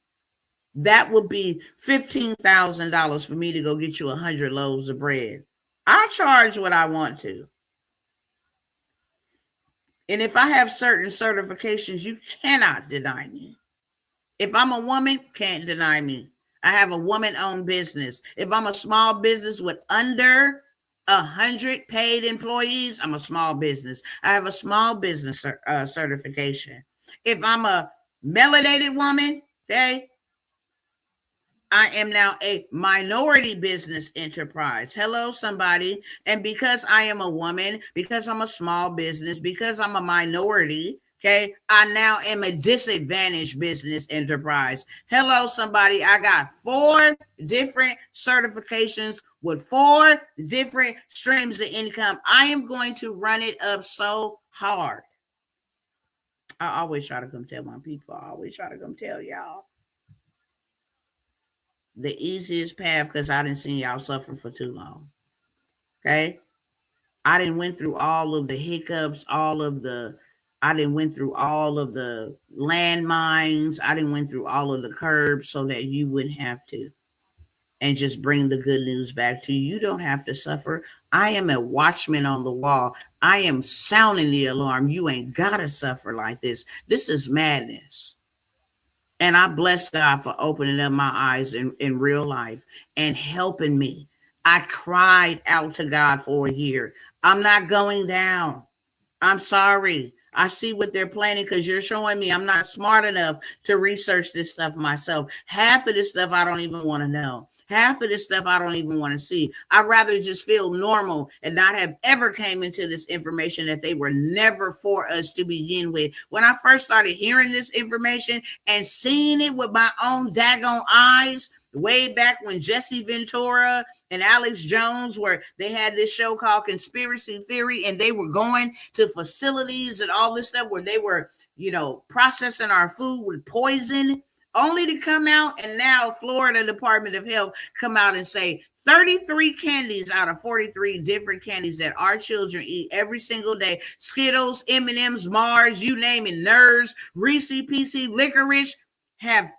That would be $15,000 for me to go get you 100 loaves of bread. I charge what I want to. And if I have certain certifications, you cannot deny me. If I'm a woman, can't deny me. I have a woman-owned business. If I'm a small business with under 100 paid employees, I'm a small business. I have a small business certification. If I'm a melanated woman, okay, I am now a minority business enterprise. Hello, somebody. And because I am a woman, because I'm a small business, because I'm a minority, okay, I now am a disadvantaged business enterprise. Hello, somebody. I got 4 different certifications with 4 different streams of income. I am going to run it up so hard. I always try to come tell my people. I always try to come tell y'all the easiest path, because I didn't see y'all suffer for too long. Okay. I didn't went through all of the hiccups, I didn't went through all of the landmines. I didn't went through all of the curbs so that you wouldn't have to. And just bring the good news back to you. You don't have to suffer. I am a watchman on the wall. I am sounding the alarm. You ain't gotta suffer like this. This is madness. And I bless God for opening up my eyes in real life and helping me. I cried out to God for a year. I'm not going down. I'm sorry. I see what they're planning because you're showing me I'm not smart enough to research this stuff myself. Half of this stuff I don't even want to know. Half of this stuff I don't even want to see. I'd rather just feel normal and not have ever came into this information that they were never for us to begin with. When I first started hearing this information and seeing it with my own daggone eyes, way back when Jesse Ventura and Alex Jones they had this show called Conspiracy Theory, and they were going to facilities and all this stuff where they were, processing our food with poison, only to come out and now Florida Department of Health come out and say 33 candies out of 43 different candies that our children eat every single day, Skittles, M&Ms, Mars, you name it, Nerds, Reese PC, licorice, have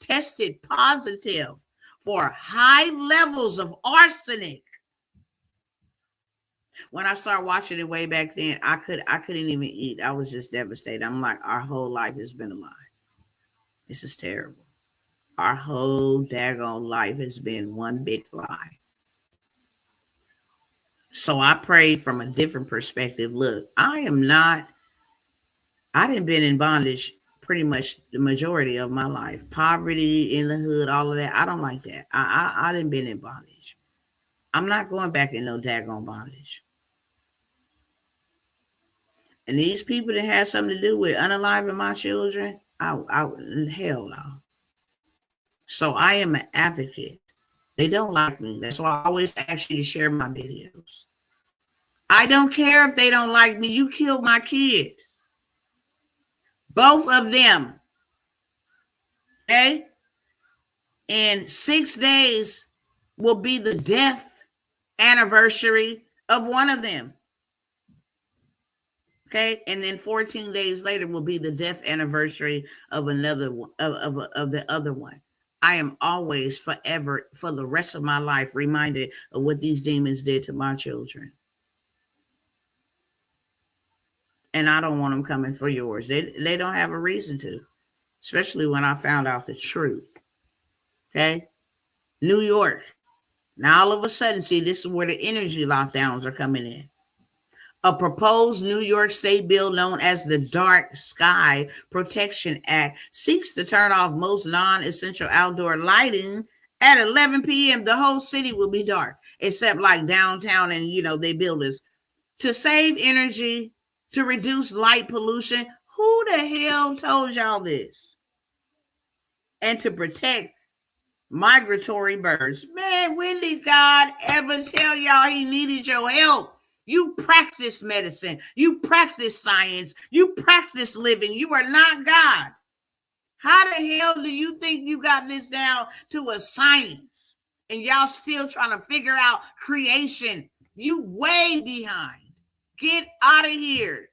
tested positive for high levels of arsenic. When I started watching it way back then, I couldn't even eat. I was just devastated. I'm like, our whole life has been a lie. This is terrible. Our whole daggone life has been one big lie. So I prayed from a different perspective. Look, I didn't been in bondage pretty much the majority of my life. Poverty in the hood, all of that. I don't like that. I didn't been in bondage. I'm not going back in no daggone bondage. And these people that had something to do with unaliving my children, hell no. So I am an advocate. They don't like me. That's why I always ask you to share my videos. I don't care if they don't like me. You killed my kid. Both of them. Okay? In 6 days will be the death anniversary of one of them. Okay? And then 14 days later will be the death anniversary of another one, of the other one. I am always forever, for the rest of my life, reminded of what these demons did to my children. And I don't want them coming for yours. They don't have a reason to, especially when I found out the truth. Okay? New York. Now, all of a sudden, see, this is where the energy lockdowns are coming in. A proposed New York State bill known as the Dark Sky Protection Act seeks to turn off most non-essential outdoor lighting at 11 p.m. The whole city will be dark, except like downtown and, they build this. To save energy, to reduce light pollution. Who the hell told y'all this? And to protect migratory birds. Man, when did God ever tell y'all he needed your help? You practice medicine. You practice science. You practice living. You are not God. How the hell do you think you got this down to a science? And y'all still trying to figure out creation. You way behind. Get out of here.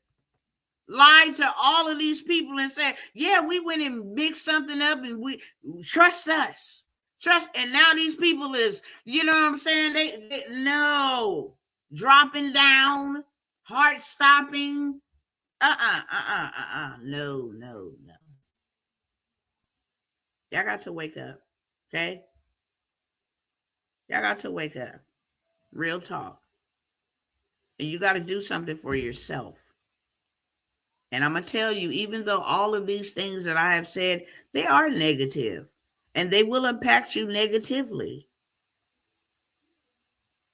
Lied to all of these people and said, yeah, we went and mixed something up and we trust us. And now these people is, you know what I'm saying? They no. Dropping down, heart stopping. No. Y'all got to wake up. Okay? Y'all got to wake up. Real talk. And you got to do something for yourself. And I'm going to tell you, even though all of these things that I have said, they are negative and they will impact you negatively.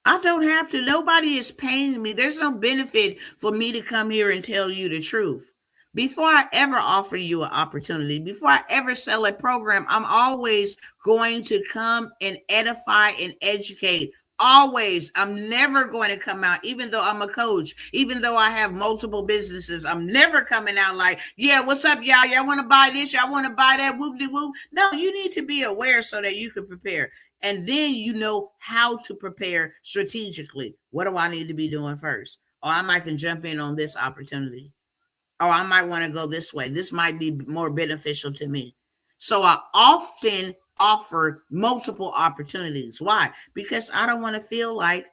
I don't have to. Nobody is paying me. There's no benefit for me to come here and tell you the truth. Before I ever offer you an opportunity, before I ever sell a program, I'm always going to come and edify and educate. Always. I'm never going to come out, even though I'm a coach, even though I have multiple businesses. I'm never coming out like, yeah, what's up, y'all? Y'all want to buy this? Y'all want to buy that? Whoop de whoop. No, you need to be aware so that you can prepare. And then you know how to prepare strategically. What do I need to be doing first? Or I might can jump in on this opportunity. Or I might want to go this way. This might be more beneficial to me. So I often offer multiple opportunities. Why? Because I don't want to feel like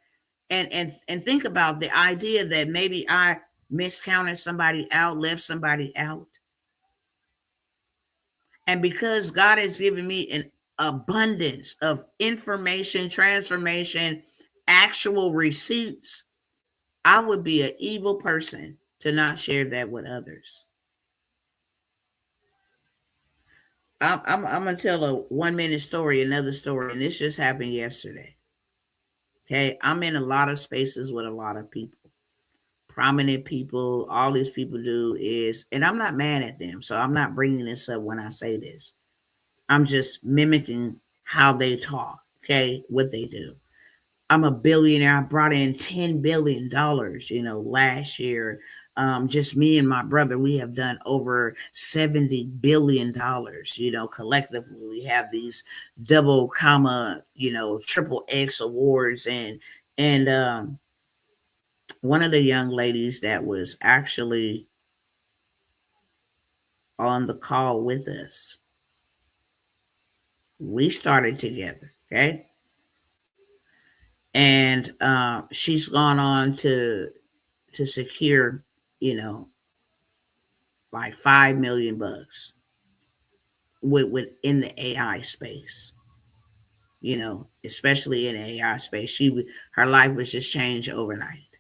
and think about the idea that maybe I miscounted somebody out, left somebody out. And because God has given me an abundance of information, transformation, actual receipts, I would be an evil person to not share that with others. I'm going to tell a 1 minute story, another story, and this just happened yesterday. Okay. I'm in a lot of spaces with a lot of people, prominent people. All these people do is, and I'm not mad at them. So I'm not bringing this up when I say this. I'm just mimicking how they talk, okay, what they do. I'm a billionaire. I brought in $10 billion, last year. Just me and my brother, we have done over $70 billion, collectively. We have these double comma, triple X awards. And one of the young ladies that was actually on the call with us, we started together, okay? And she's gone on to secure, like 5 million bucks within the AI space. Especially in the AI space, her life was just changed overnight.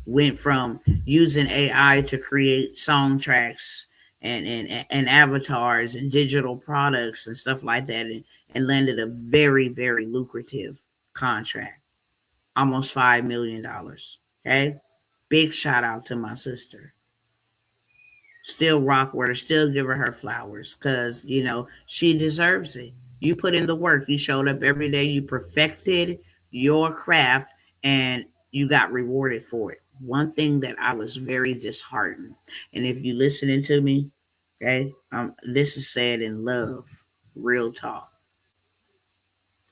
Went from using AI to create song tracks and avatars and digital products and stuff like that, and landed a very, very lucrative contract, almost $5 million. Okay. Big shout out to my sister. Still rock with her, still give her flowers because, she deserves it. You put in the work. You showed up every day. You perfected your craft and you got rewarded for it. One thing that I was very disheartened, and if you listening to me, okay, this is said in love, real talk.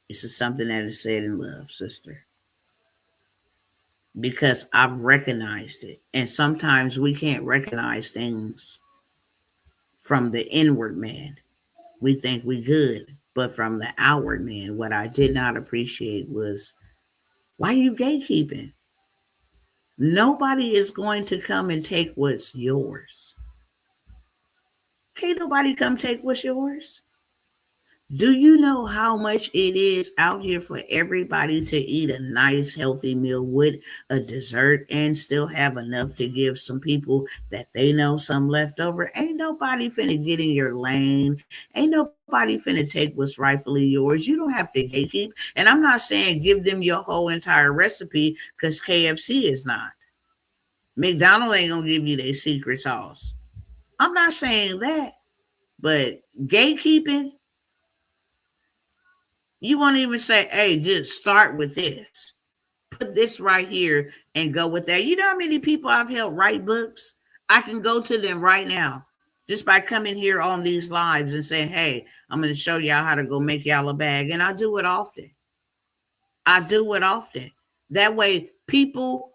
This is something that is said in love, sister, because I've recognized it. And sometimes we can't recognize things from the inward man. We think we good, but from the outward man, what I did not appreciate was, why are you gatekeeping? Nobody is going to come and take what's yours. Can't nobody come take what's yours. Do you know how much it is out here for everybody to eat a nice, healthy meal with a dessert and still have enough to give some people that they know some left over? Ain't nobody finna get in your lane. Ain't nobody finna take what's rightfully yours. You don't have to gatekeep. And I'm not saying give them your whole entire recipe because KFC is not. McDonald's ain't gonna give you their secret sauce. I'm not saying that. But gatekeeping, you won't even say, hey, just start with this. Put this right here and go with that. You know how many people I've helped write books? I can go to them right now just by coming here on these lives and saying, hey, I'm going to show y'all how to go make y'all a bag. And I do it often. That way, people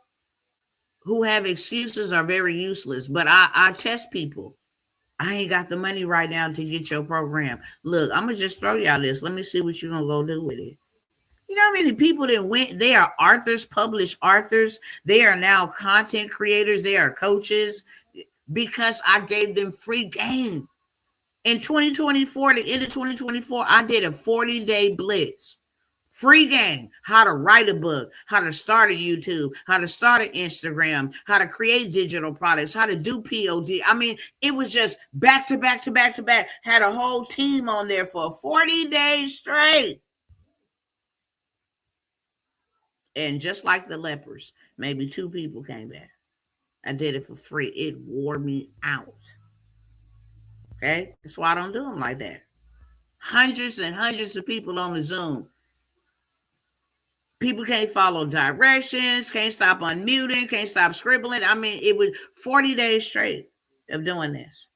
who have excuses are very useless. But I test people. I ain't got the money right now to get your program. Look, I'm going to just throw y'all this. Let me see what you're going to go do with it. You know how many people that went, they are authors, published authors. They are now content creators. They are coaches because I gave them free game. In 2024, the end of 2024, I did a 40-day blitz. Free game. How to write a book, how to start a YouTube, how to start an Instagram, how to create digital products, how to do POD. I mean, it was just back to back to back to back. Had a whole team on there for 40 days straight. And just like the lepers, maybe 2 people came back. I did it for free. It wore me out. Okay? That's why I don't do them like that. Hundreds and hundreds of people on the Zoom. People can't follow directions, can't stop unmuting, can't stop scribbling. I mean, it was 40 days straight of doing this.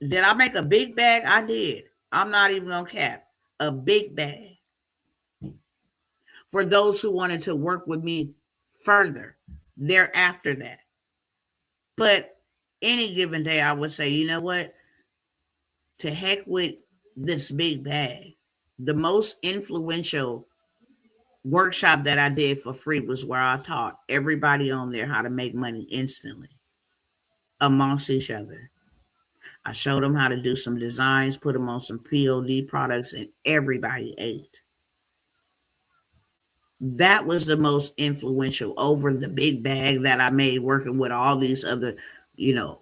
Did I make a big bag? I did. I'm not even going to cap. A big bag. For those who wanted to work with me further thereafter that. But any given day, I would say, you know what? To heck with this big bag. The most influential workshop that I did for free was where I taught everybody on there how to make money instantly amongst each other. I showed them how to do some designs, put them on some POD products, and everybody ate. That was the most influential over the big bag that I made working with all these other,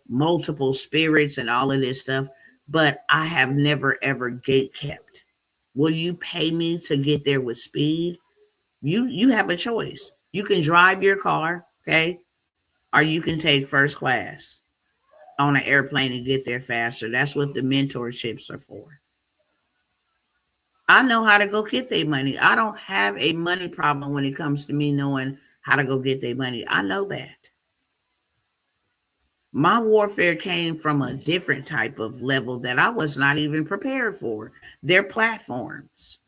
multiple spirits and all of this stuff. But I have never, ever gate kept. Will you pay me to get there with speed? You have a choice. You can drive your car, okay? Or you can take first class on an airplane and get there faster. That's what the mentorships are for. I know how to go get their money. I don't have a money problem when it comes to me knowing how to go get their money. I know that. My warfare came from a different type of level that I was not even prepared for. Their platforms.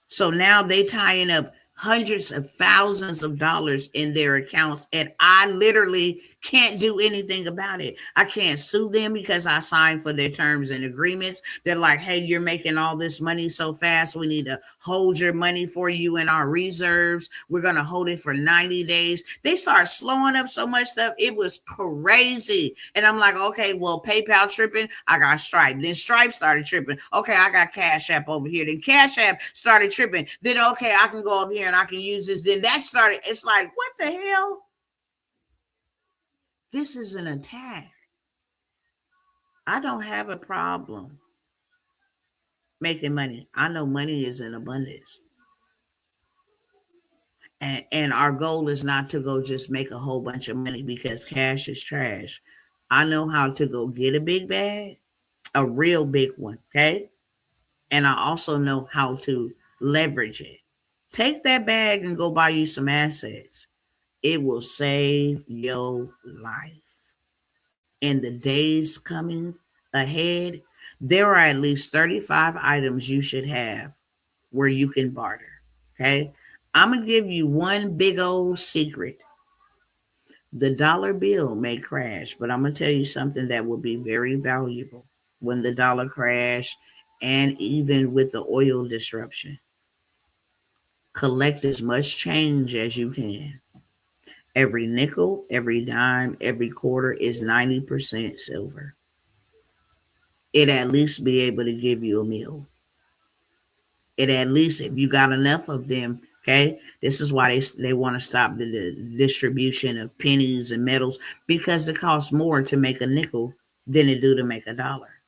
So now they tying up hundreds of thousands of dollars in their accounts, and I literally can't do anything about it. I can't sue them because I signed for their terms and agreements. They're like, hey, you're making all this money so fast. We need to hold your money for you in our reserves. We're going to hold it for 90 days. They start slowing up so much stuff. It was crazy. And I'm like, okay, well, PayPal tripping. I got Stripe. Then Stripe started tripping. Okay, I got Cash App over here. Then Cash App started tripping. Then, okay, I can go over here and I can use this. Then that started. It's like, what the hell? This is an attack. I don't have a problem making money. I know money is in abundance. And our goal is not to go just make a whole bunch of money because cash is trash. I know how to go get a big bag, a real big one, okay? And I also know how to leverage it. Take that bag and go buy you some assets. It will save your life. In the days coming ahead, there are at least 35 items you should have where you can barter. Okay. I'm going to give you one big old secret. The dollar bill may crash, but I'm going to tell you something that will be very valuable when the dollar crash and even with the oil disruption. Collect as much change as you can. Every nickel, every dime, every quarter is 90% silver. It at least be able to give you a meal. It at least, if you got enough of them, okay, this is why they want to stop the distribution of pennies and metals, because it costs more to make a nickel than it do to make a dollar.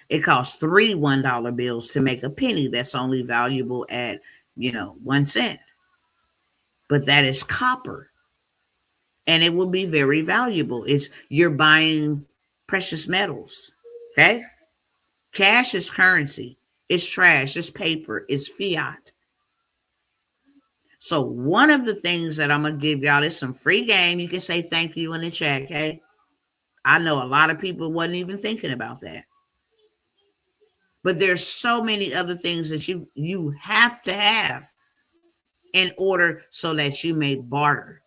It costs 3 $1 bills to make a penny that's only valuable at, 1 cent. But that is copper. And it will be very valuable. You're buying precious metals. Okay? Cash is currency. It's trash. It's paper. It's fiat. So one of the things that I'm going to give y'all is some free game. You can say thank you in the chat, okay? I know a lot of people wasn't even thinking about that. But there's so many other things that you have to have in order so that you may barter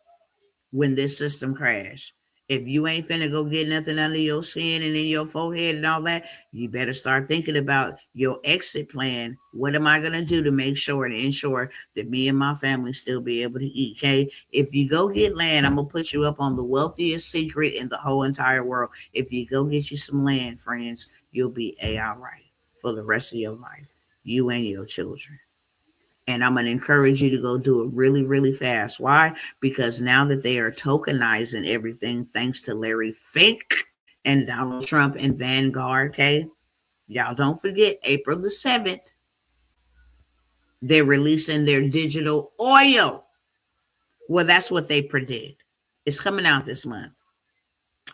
when this system crash. If you ain't finna go get nothing under your skin and in your forehead and all that, you better start thinking about your exit plan. What am I going to do to make sure and ensure that me and my family still be able to eat? Okay. If you go get land, I'm going to put you up on the wealthiest secret in the whole entire world. If you go get you some land, friends, you'll be all right. for the rest of your life, you and your children. And I'm going to encourage you to go do it really, really fast. Why? Because now that they are tokenizing everything, thanks to Larry Fink and Donald Trump and Vanguard, okay? Y'all don't forget, April the 7th, they're releasing their digital oil. Well, that's what they predict. It's coming out this month.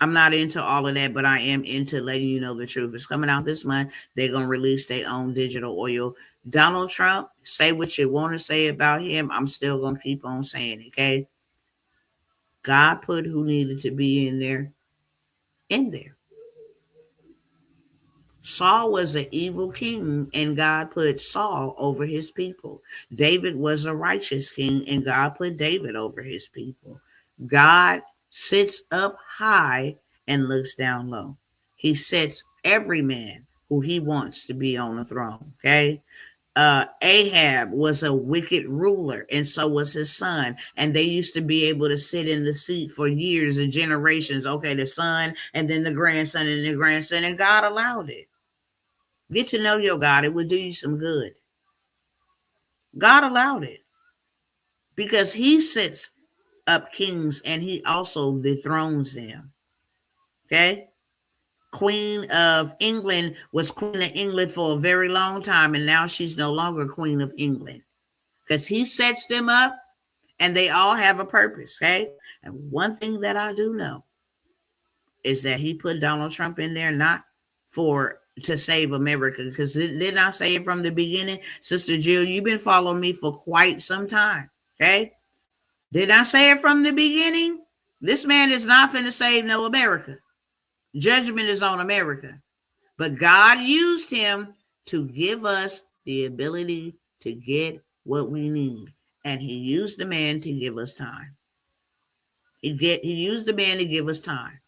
I'm not into all of that, but I am into letting you know the truth. It's coming out this month. They're going to release their own digital oil. Donald Trump, say what you want to say about him. I'm still going to keep on saying it, okay? God put who needed to be in there. Saul was an evil king, and God put Saul over his people. David was a righteous king, and God put David over his people. God sits up high and looks down low. He sets every man who he wants to be on the throne, okay? Ahab was a wicked ruler, and so was his son. And they used to be able to sit in the seat for years and generations. Okay, the son, and then the grandson, and the grandson, and God allowed it. Get to know your God. It would do you some good. God allowed it because he sits up kings and he also dethrones them. Okay? Queen of England was Queen of England for a very long time, and now she's no longer Queen of England because he sets them up and they all have a purpose. Okay? And one thing that I do know is that he put Donald Trump in there not to save America, because didn't I say it from the beginning? Sister Jill, you've been following me for quite some time, okay? Did I say it from the beginning? This man is not finna save no America. Judgment is on America. But God used him to give us the ability to get what we need. And he used the man to give us time. He used the man to give us time.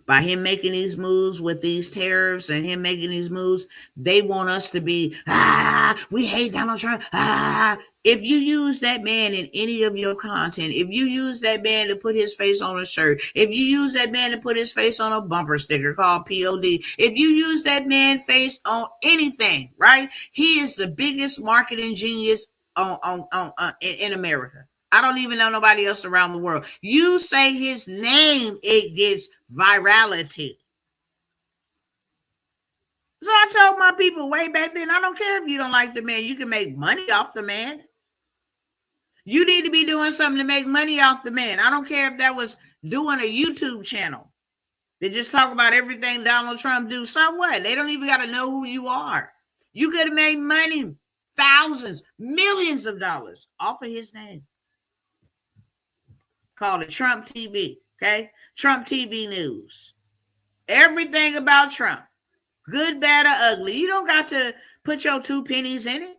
By him making these moves with these tariffs and him making these moves, they want us to be, we hate Donald Trump. If you use that man in any of your content, if you use that man to put his face on a shirt, if you use that man to put his face on a bumper sticker called POD, if you use that man face on anything, right? He is the biggest marketing genius in America. I don't even know nobody else around the world. You say his name, it gets virality. So I told my people way back then, I don't care if you don't like the man. You can make money off the man. You need to be doing something to make money off the man. I don't care if that was doing a YouTube channel. They just talk about everything Donald Trump do. So what? They don't even got to know who you are. You could have made money, thousands, millions of dollars off of his name. Called it Trump TV, okay? Trump TV News. Everything about Trump. Good, bad, or ugly. You don't got to put your 2 pennies in it.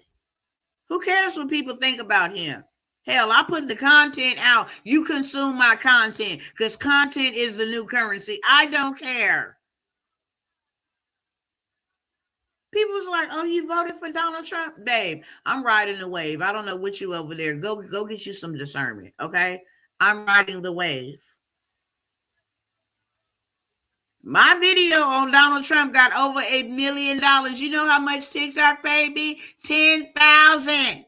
Who cares what people think about him? Hell, I put the content out. You consume my content because content is the new currency. I don't care. People's like, oh, you voted for Donald Trump? Babe, I'm riding the wave. I don't know what you over there. Go get you some discernment, okay? I'm riding the wave. My video on Donald Trump got over $1 million. You know how much TikTok paid me? 10,000.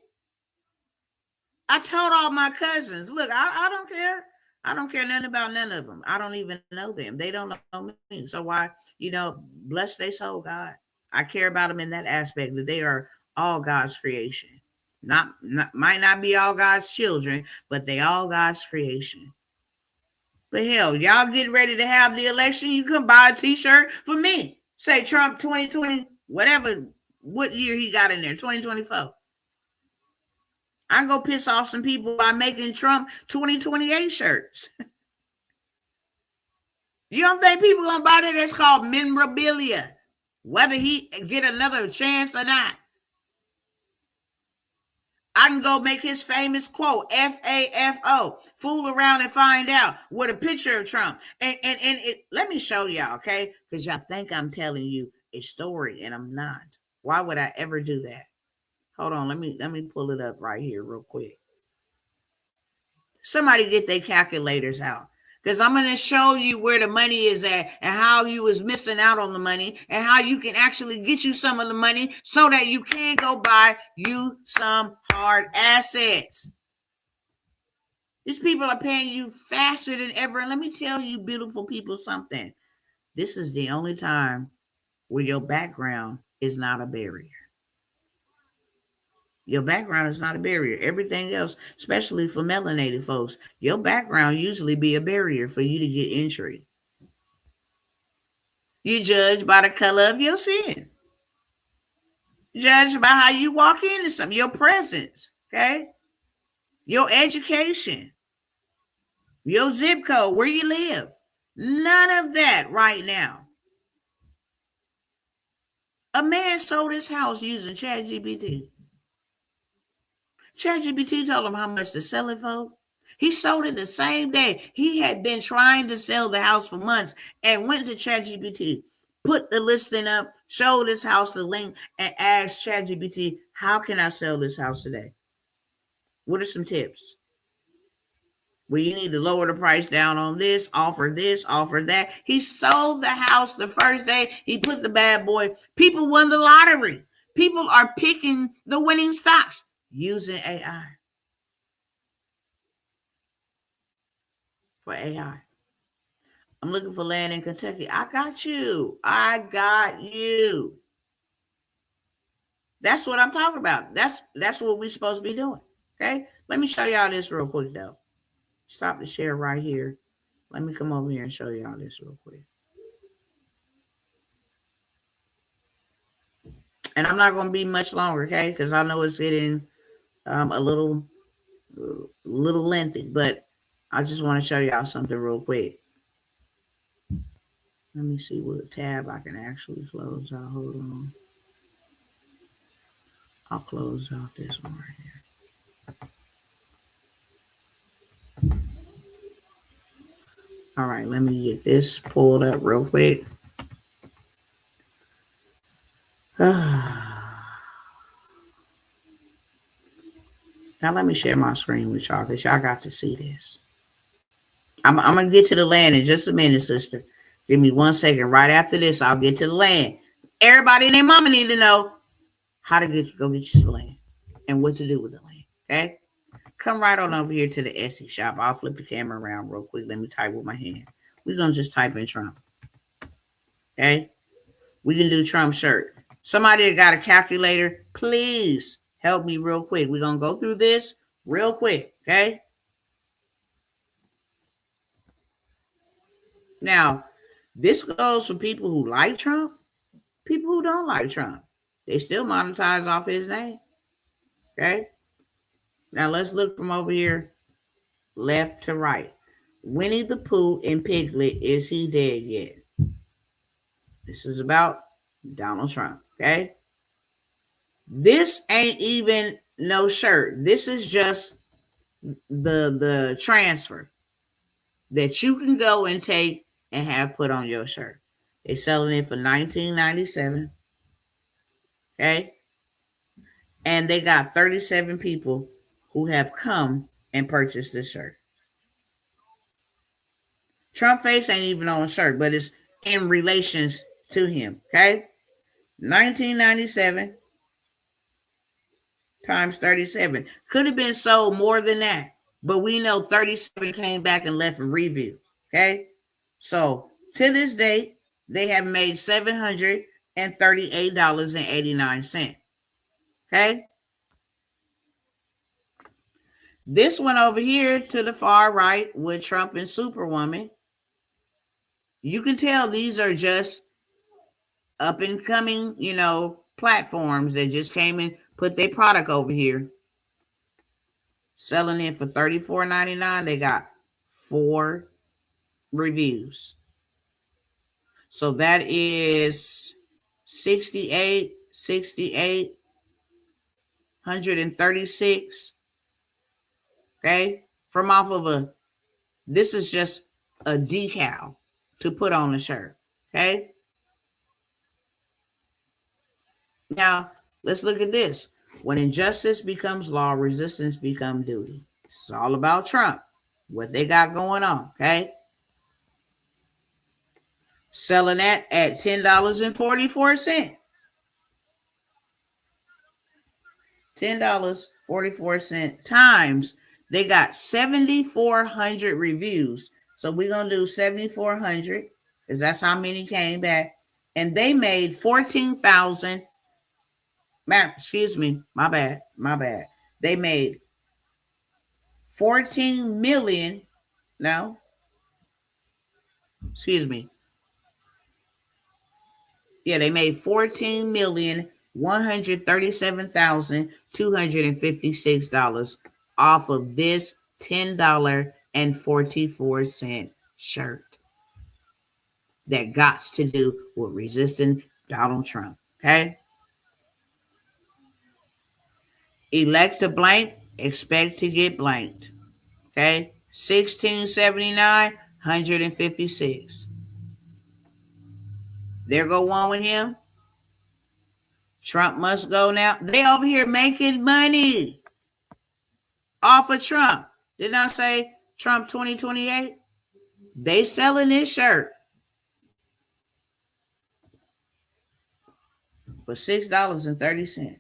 I told all my cousins, look, I don't care. I don't care nothing about none of them. I don't even know them. They don't know me. So why, bless their soul, God. I care about them in that aspect, that they are all God's creation. Might not be all God's children, but they all God's creation. But hell, y'all getting ready to have the election, you can buy a t-shirt for me. Say Trump 2020, whatever, what year he got in there, 2024. I'm going to piss off some people by making Trump 2028 shirts. You don't think people going to buy that? That's called memorabilia, whether he get another chance or not. I can go make his famous quote, FAFO, fool around and find out, with a picture of Trump. And let me show y'all, okay? Because y'all think I'm telling you a story, and I'm not. Why would I ever do that? Hold on, let me pull it up right here real quick. Somebody get their calculators out. Because I'm going to show you where the money is at and how you was missing out on the money and how you can actually get you some of the money so that you can go buy you some hard assets. These people are paying you faster than ever. And let me tell you, beautiful people, something. This is the only time where your background is not a barrier. Your background is not a barrier. Everything else, especially for melanated folks, your background usually be a barrier for you to get entry. You judge by the color of your skin. Judge by how you walk into something, your presence, okay? Your education, your zip code, where you live. None of that right now. A man sold his house using ChatGPT. ChatGPT told him how much to sell it for. He sold it the same day. He had been trying to sell the house for months and went to ChatGPT, put the listing up, showed his house the link, and asked ChatGPT, how can I sell this house today? What are some tips? Well, you need to lower the price down on this, offer that. He sold the house the first day. He put the bad boy. People won the lottery. People are picking the winning stocks using AI. For AI. I'm looking for land in Kentucky. I got you. That's what I'm talking about. That's what we're supposed to be doing. Okay. Let me show y'all this real quick though. Stop the share right here. Let me come over here and show y'all this real quick. And I'm not going to be much longer, okay? Because I know it's getting a little lengthy, but I just want to show y'all something real quick. Let me see what tab I can actually close out. Hold on. I'll close out this one right here. All right, let me get this pulled up real quick. Now let me share my screen with y'all because y'all got to see this. I'm going to get to the land in just a minute, sister. Give me 1 second. Right after this, I'll get to the land. Everybody and their mama need to know how to go get you some land and what to do with the land, okay? Come right on over here to the Etsy shop. I'll flip the camera around real quick. Let me type with my hand. We're going to just type in Trump, okay? We can do Trump shirt. Somebody that got a calculator, please help me real quick. We're going to go through this real quick, okay? Now, this goes for people who like Trump, people who don't like Trump. They still monetize off his name, okay? Now, let's look from over here, left to right. Winnie the Pooh and Piglet, is he dead yet? This is about Donald Trump, okay? This ain't even no shirt. This is just the transfer that you can go and take and have put on your shirt. They're selling it for $19.97, okay? And they got 37 people who have come and purchased this shirt. Trump face ain't even on a shirt, but it's in relations to him, okay? $19.97 times 37. Could have been sold more than that, but we know 37 came back and left a review, okay? So to this day, they have made $738.89, okay? This one over here to the far right with Trump and Superwoman, you can tell these are just up and coming, platforms that just came and put their product over here. Selling it for $34.99. They got 4 reviews. So that is 68, 136. Okay. From off of this is just a decal to put on the shirt. Okay. Now, let's look at this. When injustice becomes law, resistance becomes duty. This is all about Trump, what they got going on, okay? selling that at $10.44. $10.44 times they got 7,400 reviews. So we're gonna do 7,400 because that's how many came back, and they made 14,000. Excuse me, my bad. They made 14 million. No, excuse me. Yeah, they made $14,137,256 off of this $10.44 shirt that got to do with resisting Donald Trump. Okay. Elect a blank, expect to get blanked. Okay. 1679, 156. There go one with him. Trump must go now. They over here making money off of Trump. Didn't I say Trump 2028? They selling this shirt for $6.30.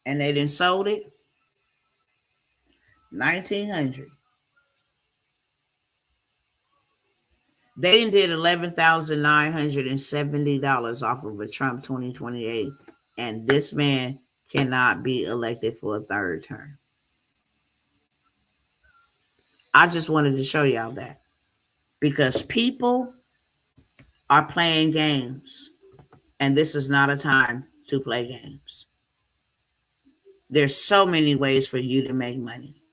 And they done sold it $1,900. They done did $11,970 off of a Trump 2028. And this man cannot be elected for a third term. I just wanted to show y'all that. Because people are playing games. And this is not a time to play games. There's so many ways for you to make money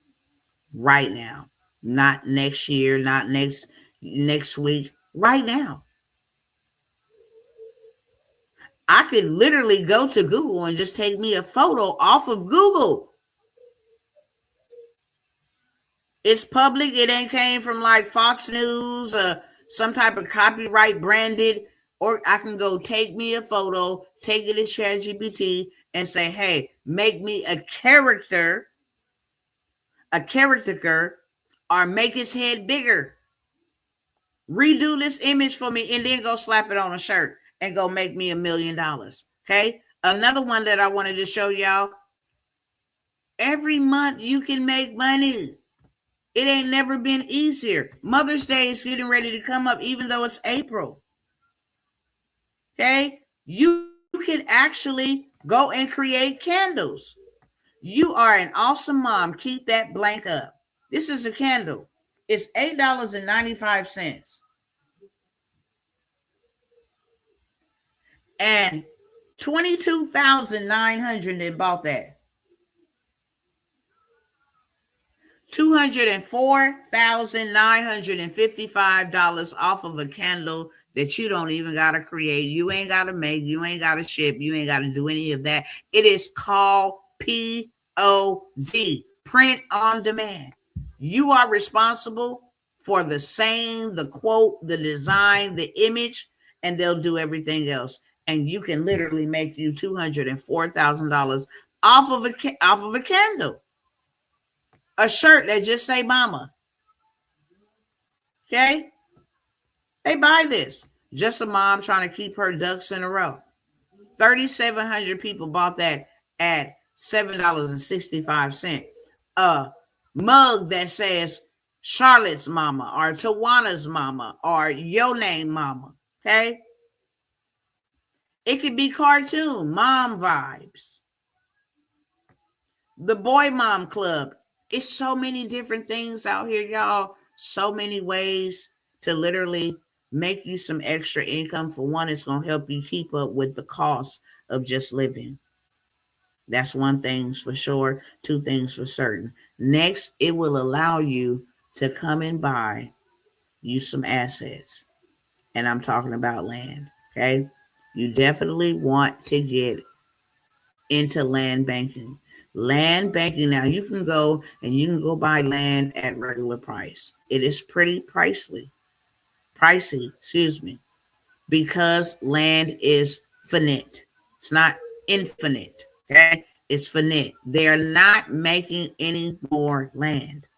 right now. Not next year, not next week, right now. I could literally go to Google and just take me a photo off of Google. It's public. It ain't came from like Fox News or some type of copyright branded. Or I can go take me a photo, take it to ChatGPT and say, hey, make me a character, or make his head bigger. Redo this image for me and then go slap it on a shirt and go make me $1 million. Okay. Another one that I wanted to show y'all. Every month you can make money. It ain't never been easier. Mother's Day is getting ready to come up, even though it's April. Okay. You can actually go and create candles. You are an awesome mom. Keep that blank up. This is a candle. It's $8.95. And 22,900 they bought that. $204,955 off of a candle that you don't even got to create. You ain't got to make, you ain't got to ship, you ain't got to do any of that. It is called POD, print on demand. You are responsible for the quote, the design, the image, and they'll do everything else. And you can literally make you $204,000 off of a candle. A shirt that just say mama. Okay? They buy this. Just a mom trying to keep her ducks in a row. 3,700 people bought that at $7.65. A mug that says Charlotte's mama or Tawana's mama or your name mama. Okay? It could be cartoon, mom vibes. The Boy Mom Club. It's so many different things out here, y'all. So many ways to literally make you some extra income. For one, it's going to help you keep up with the cost of just living. That's one thing for sure. Two things for certain. Next, it will allow you to come and buy you some assets. And I'm talking about land. Okay. You definitely want to get into land banking. Land banking. Now you can go buy land at regular price. It is pretty pricey, because land is finite. It's not infinite. Okay. It's finite. They're not making any more land.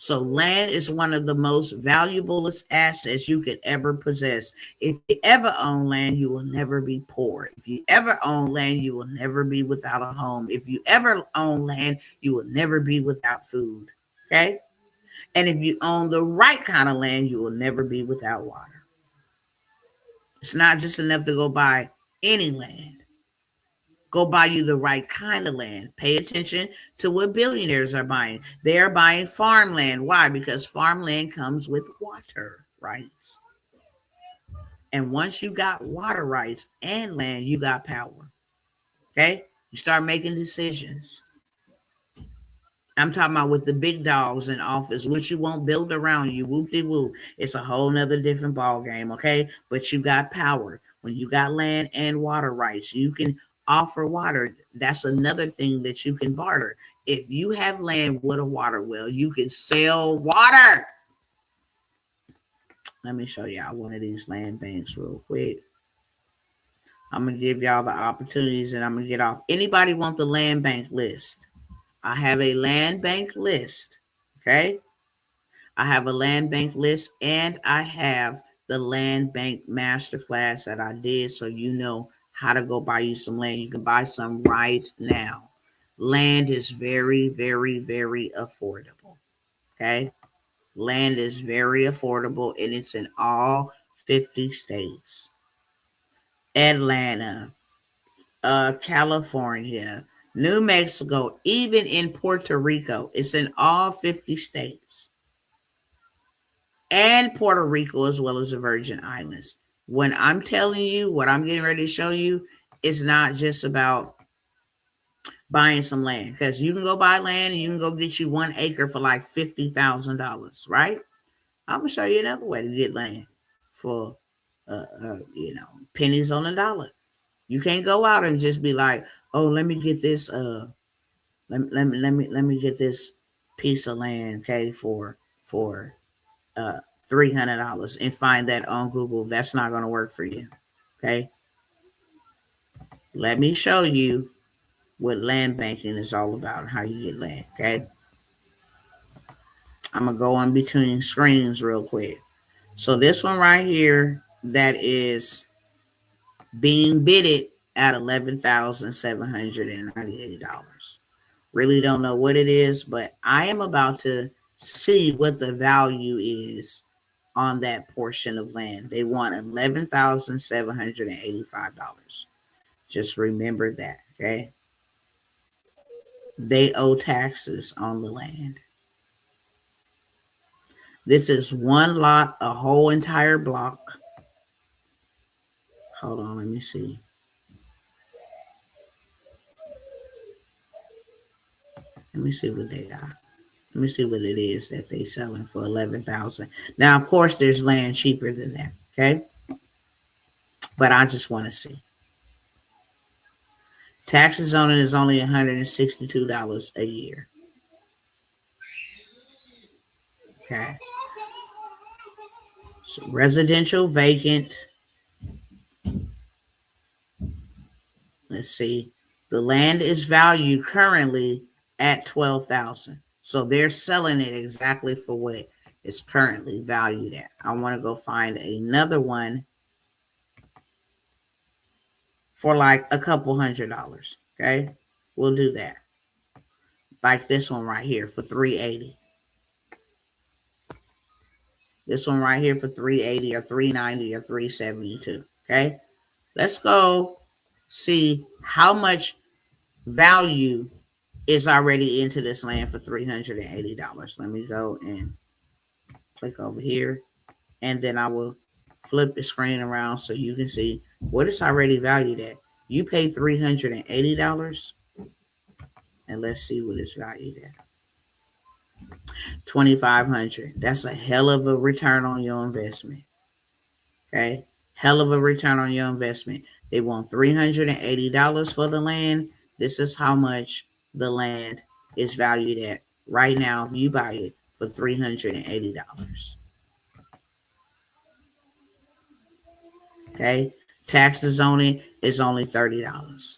So land is one of the most valuablest assets you could ever possess. If you ever own land, you will never be poor. If you ever own land, you will never be without a home. If you ever own land, you will never be without food. Okay? And if you own the right kind of land, you will never be without water. It's not just enough to go buy any land. Go buy you the right kind of land. Pay attention to what billionaires are buying. They are buying farmland. Why? Because farmland comes with water rights. And once you got water rights and land, you got power. Okay? You start making decisions. I'm talking about with the big dogs in office, which you won't build around you. Whoop-de-whoop. It's a whole nother different ball game, okay? But you got power. When you got land and water rights, you can offer water. That's another thing that you can barter. If you have land with a water well, you can sell water. Let me show y'all one of these land banks real quick. I'm going to give y'all the opportunities and I'm going to get off. Anybody want the land bank list? I have a land bank list, okay? I have a land bank list and I have the land bank masterclass that I did so you know how to go buy you some land. You can buy some right now. Land is very, very, very affordable, okay? Land is very affordable and it's in all 50 states. Atlanta, California, New Mexico, even in Puerto Rico. It's in all 50 states. And Puerto Rico as well as the Virgin Islands. When I'm telling you what I'm getting ready to show you, it's not just about buying some land. Because you can go buy land and you can go get you 1 acre for like $50,000, right? I'm going to show you another way to get land for, pennies on a dollar. You can't go out and just be like, oh, let me get this, let me get this piece of land, okay, for $300 and find that on Google. That's not going to work for you, okay? Let me show you what land banking is all about, how you get land, okay? I'm going to go on between screens real quick. So this one right here, that is being bidded at $11,798. Really don't know what it is, but I am about to see what the value is on that portion of land. They want $11,785. Just remember that, okay? They owe taxes on the land. This is one lot, a whole entire block. Hold on, let me see. Let me see what they got. Let me see what it is that they selling for $11,000. Now, of course, there's land cheaper than that, okay? But I just want to see. Taxes on it is only $162 a year. Okay. So residential vacant. Let's see. The land is valued currently at $12,000. So they're selling it exactly for what it's currently valued at. I want to go find another one for like a couple $100. Okay. We'll do that. Like this one right here for $380. This one right here for $380 or $390 or $372. Okay. Let's go see how much value is already into this land for $380. Let me go and click over here. And then I will flip the screen around so you can see what it's already valued at. You pay $380. And let's see what it's valued at. $2,500. That's a hell of a return on your investment. Okay. Hell of a return on your investment. They want $380 for the land. This is how much the land is valued at right now. If you buy it for $380. Okay. Taxes on it is only $30.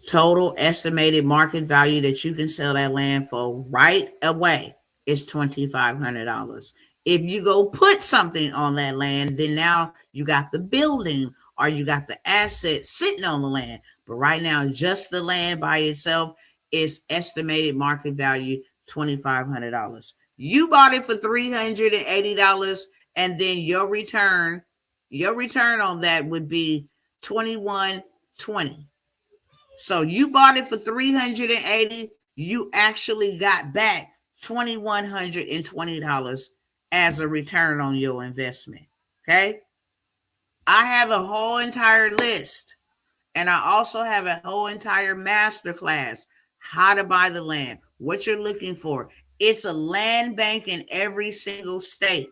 Total estimated market value that you can sell that land for right away is $2,500. If you go put something on that land, then now you got the building or you got the asset sitting on the land. But right now, just the land by itself is estimated market value $2,500. You bought it for $380, and then your return on that would be 2120. So you bought it for 380, you actually got back $2,120 as a return on your investment. Okay? I have a whole entire list, and I also have a whole entire masterclass how to buy the land, what you're looking for. It's a land bank in every single state,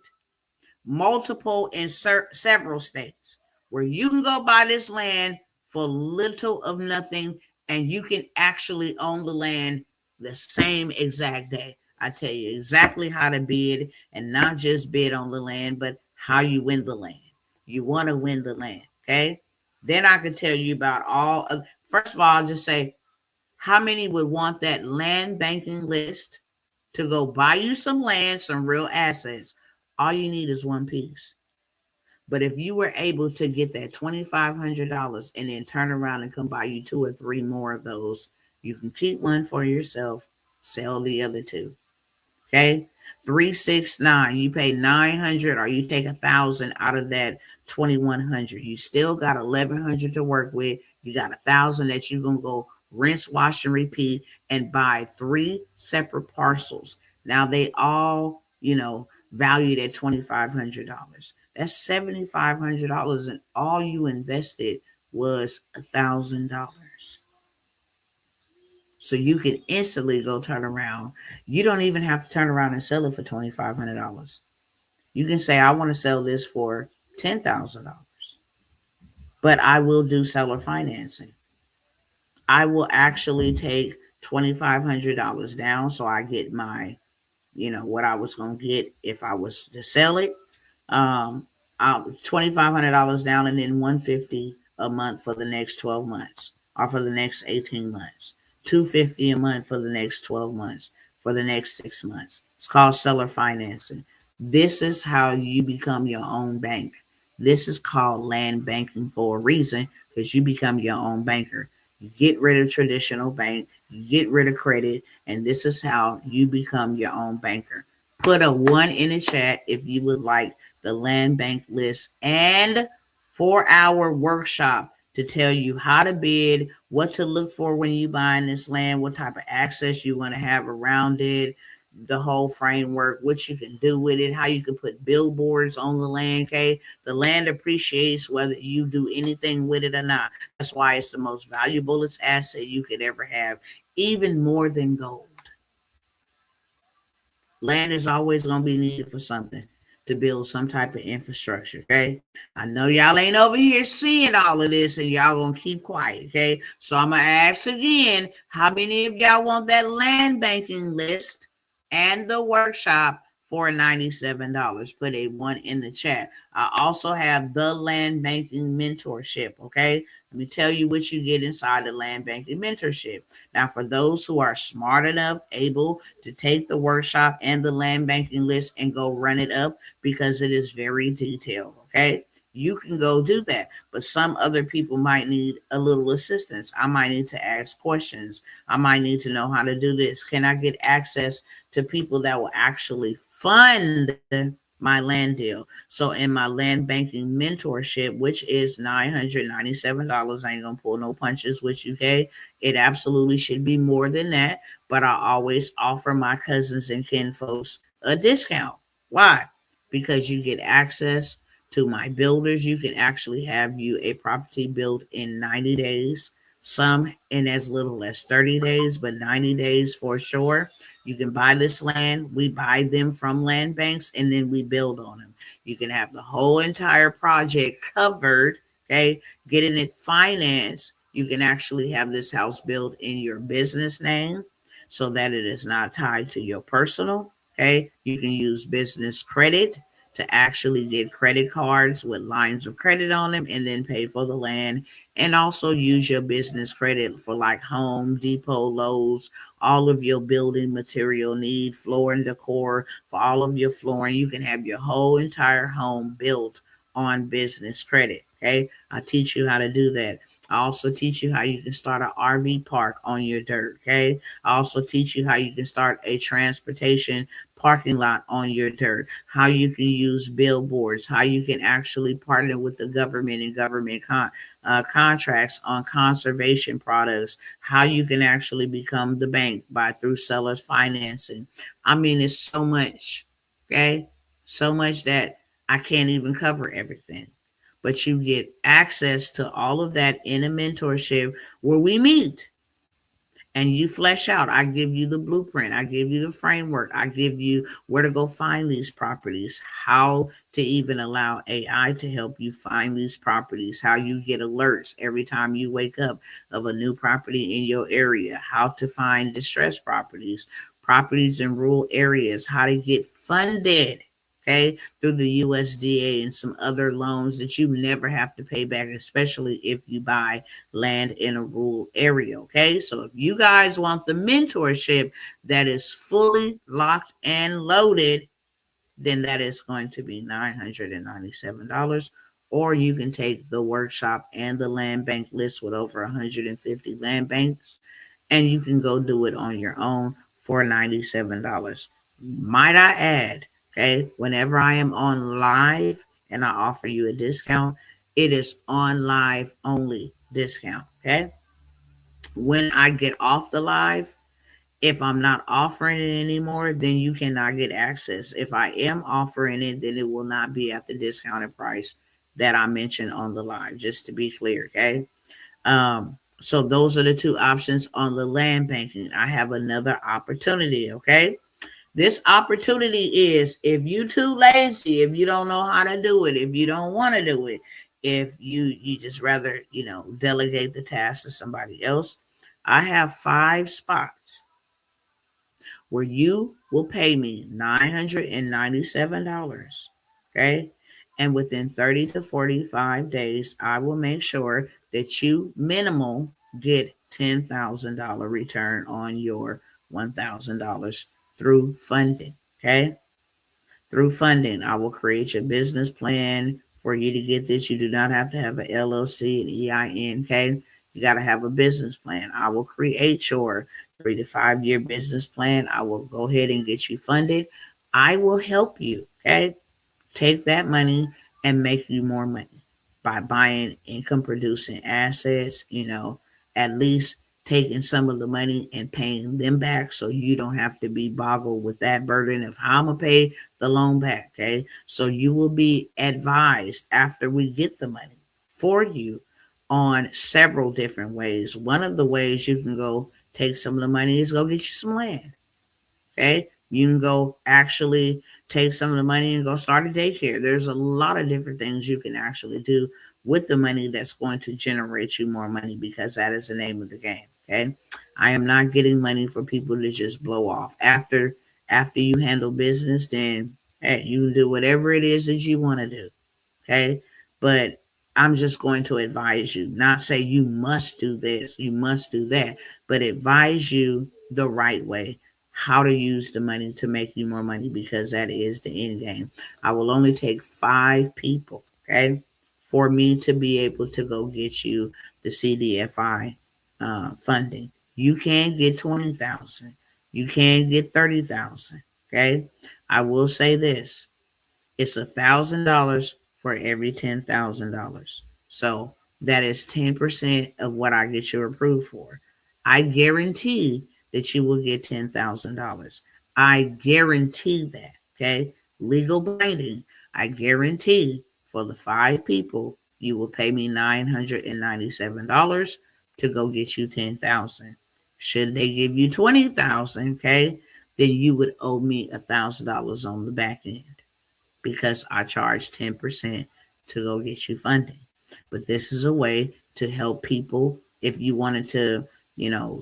multiple in several states, where you can go buy this land for little of nothing, and you can actually own the land the same exact day. I tell you exactly how to bid, and not just bid on the land, but how you win the land. You want to win the land, okay? Then I can tell you about all of, first of all, I'll just say, how many would want that land banking list to go buy you some land, some real assets? All you need is one piece. But if you were able to get that $2,500 and then turn around and come buy you two or three more of those, you can keep one for yourself, sell the other two. Okay. 369, you pay 900 or you take 1,000 out of that 2,100. You still got 1,100 to work with. You got 1,000 that you're going to go rinse, wash, and repeat and buy 3 separate parcels. Now they all, valued at $2,500. That's $7,500, and all you invested was $1,000. So you can instantly go turn around. You don't even have to turn around and sell it for $2,500. You can say, I want to sell this for $10,000, but I will do seller financing. I will actually take $2,500 down, so I get my, what I was going to get if I was to sell it. $2,500 down, and then $150 a month for the next 12 months, or for the next 18 months. $250 a month for the next 12 months, for the next 6 months. It's called seller financing. This is how you become your own bank. This is called land banking for a reason, because you become your own banker. You get rid of traditional bank, you get rid of credit, and this is how you become your own banker. Put a 1 in the chat if you would like the land bank list and 4-hour workshop to tell you how to bid, what to look for when you buying this land, what type of access you want to have around it, the whole framework, what you can do with it, how you can put billboards on the land. Okay, the land appreciates whether you do anything with it or not. That's why it's the most valuable asset you could ever have, even more than gold. Land is always going to be needed for something, to build some type of infrastructure. Okay, I know y'all ain't over here seeing all of this, and y'all gonna keep quiet. Okay, so I'm gonna ask again, how many of y'all want that land banking list and the workshop for $97? Put a 1 in the chat. I also have the land banking mentorship. Okay, let me tell you what you get inside the land banking mentorship. Now, for those who are smart enough, able to take the workshop and the land banking list and go run it up, because it is very detailed. Okay, you can go do that, but some other people might need a little assistance. I might need to ask questions. I might need to know how to do this. Can I get access to people that will actually fund my land deal? So in my land banking mentorship, which is $997, I ain't gonna pull no punches with you. Okay, it absolutely should be more than that, but I always offer my cousins and kin folks a discount. Why? Because you get access to my builders. You can actually have you a property built in 90 days, some in as little as 30 days, but 90 days for sure. You can buy this land. We buy them from land banks, and then we build on them. You can have the whole entire project covered, okay, getting it financed. You can actually have this house built in your business name so that it is not tied to your personal, okay? You can use business credit to actually get credit cards with lines of credit on them and then pay for the land, and also use your business credit for like Home Depot, Lowe's, all of your building material need, floor and decor, for all of your flooring. You can have your whole entire home built on business credit. Okay. I teach you how to do that. I also teach you how you can start an RV park on your dirt. Okay. I also teach you how you can start a transportation parking lot on your dirt, how you can use billboards, how you can actually partner with the government and government contracts on conservation products, how you can actually become the bank by through sellers financing. I mean, it's so much. Okay. So much that I can't even cover everything. But you get access to all of that in a mentorship where we meet and you flesh out. I give you the blueprint, I give you the framework, I give you where to go find these properties, how to even allow AI to help you find these properties, how you get alerts every time you wake up of a new property in your area, how to find distressed properties, properties in rural areas, how to get funded. Okay, through the USDA and some other loans that you never have to pay back, especially if you buy land in a rural area. Okay, so if you guys want the mentorship that is fully locked and loaded, then that is going to be $997. Or you can take the workshop and the land bank list with over 150 land banks, and you can go do it on your own for $97. Might I add, okay, whenever I am on live and I offer you a discount, it is on live only discount. Okay. When I get off the live, if I'm not offering it anymore, then you cannot get access. If I am offering it, then it will not be at the discounted price that I mentioned on the live, just to be clear. Okay. So those are the two options on the land banking. I have another opportunity. Okay. This opportunity is if you too lazy, if you don't know how to do it, if you don't want to do it, if you just rather, delegate the task to somebody else, I have 5 spots where you will pay me $997. Okay. And within 30 to 45 days, I will make sure that you minimal get $10,000 return on your $1,000 through funding. Okay. Through funding, I will create your business plan for you to get this. You do not have to have an LLC and EIN. Okay. You got to have a business plan. I will create your 3 to 5 year business plan. I will go ahead and get you funded. I will help you. Okay. Take that money and make you more money by buying income producing assets, at least taking some of the money and paying them back so you don't have to be boggled with that burden of how I'm going to pay the loan back. Okay. So you will be advised after we get the money for you on several different ways. One of the ways you can go take some of the money is go get you some land. Okay. You can go actually take some of the money and go start a daycare. There's a lot of different things you can actually do with the money that's going to generate you more money, because that is the name of the game. Okay. I am not getting money for people to just blow off. After you handle business, then hey, you can do whatever it is that you want to do. Okay. But I'm just going to advise you, not say you must do this, you must do that, but advise you the right way, how to use the money to make you more money, because that is the end game. I will only take 5 people, okay, for me to be able to go get you the CDFI funding. You can get 20,000. You can get 30,000. Okay. I will say this: it's $1,000 for every $10,000. So that is 10% of what I get you approved for. I guarantee that you will get $10,000. I guarantee that. Okay. Legal binding. I guarantee for the 5 people, you will pay me $997 to go get you 10,000. Should they give you 20,000, okay, then you would owe me $1,000 on the back end, because I charge 10% to go get you funding. But this is a way to help people if you wanted to,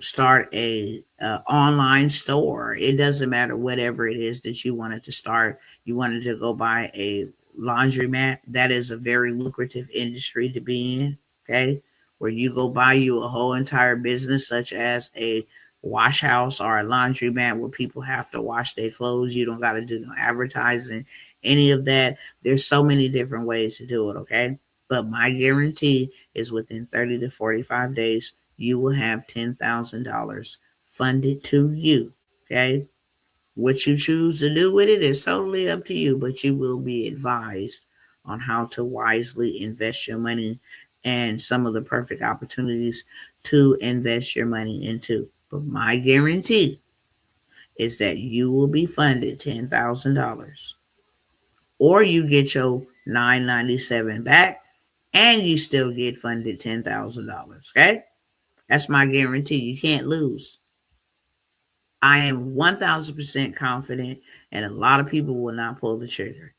start a online store. It doesn't matter whatever it is that you wanted to start. You wanted to go buy a laundromat. That is a very lucrative industry to be in. Okay, where you go buy you a whole entire business, such as a wash house or a laundromat where people have to wash their clothes. You don't got to do no advertising, any of that. There's so many different ways to do it. Okay, but my guarantee is within 30 to 45 days you will have $10,000 funded to you. Okay. What you choose to do with it is totally up to you, but you will be advised on how to wisely invest your money and some of the perfect opportunities to invest your money into. But my guarantee is that you will be funded $10,000, or you get your $997 back and you still get funded $10,000. Okay. That's my guarantee. You can't lose. I am 1000% confident, and a lot of people will not pull the trigger.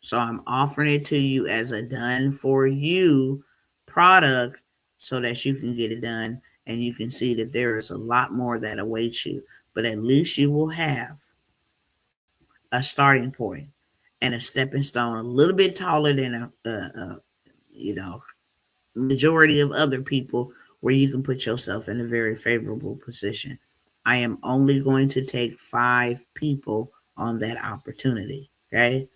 So I'm offering it to you as a done for you product so that you can get it done and you can see that there is a lot more that awaits you. But at least you will have a starting point and a stepping stone a little bit taller than you know, majority of other people, where you can put yourself in a very favorable position. I am only going to take 5 people on that opportunity. Okay.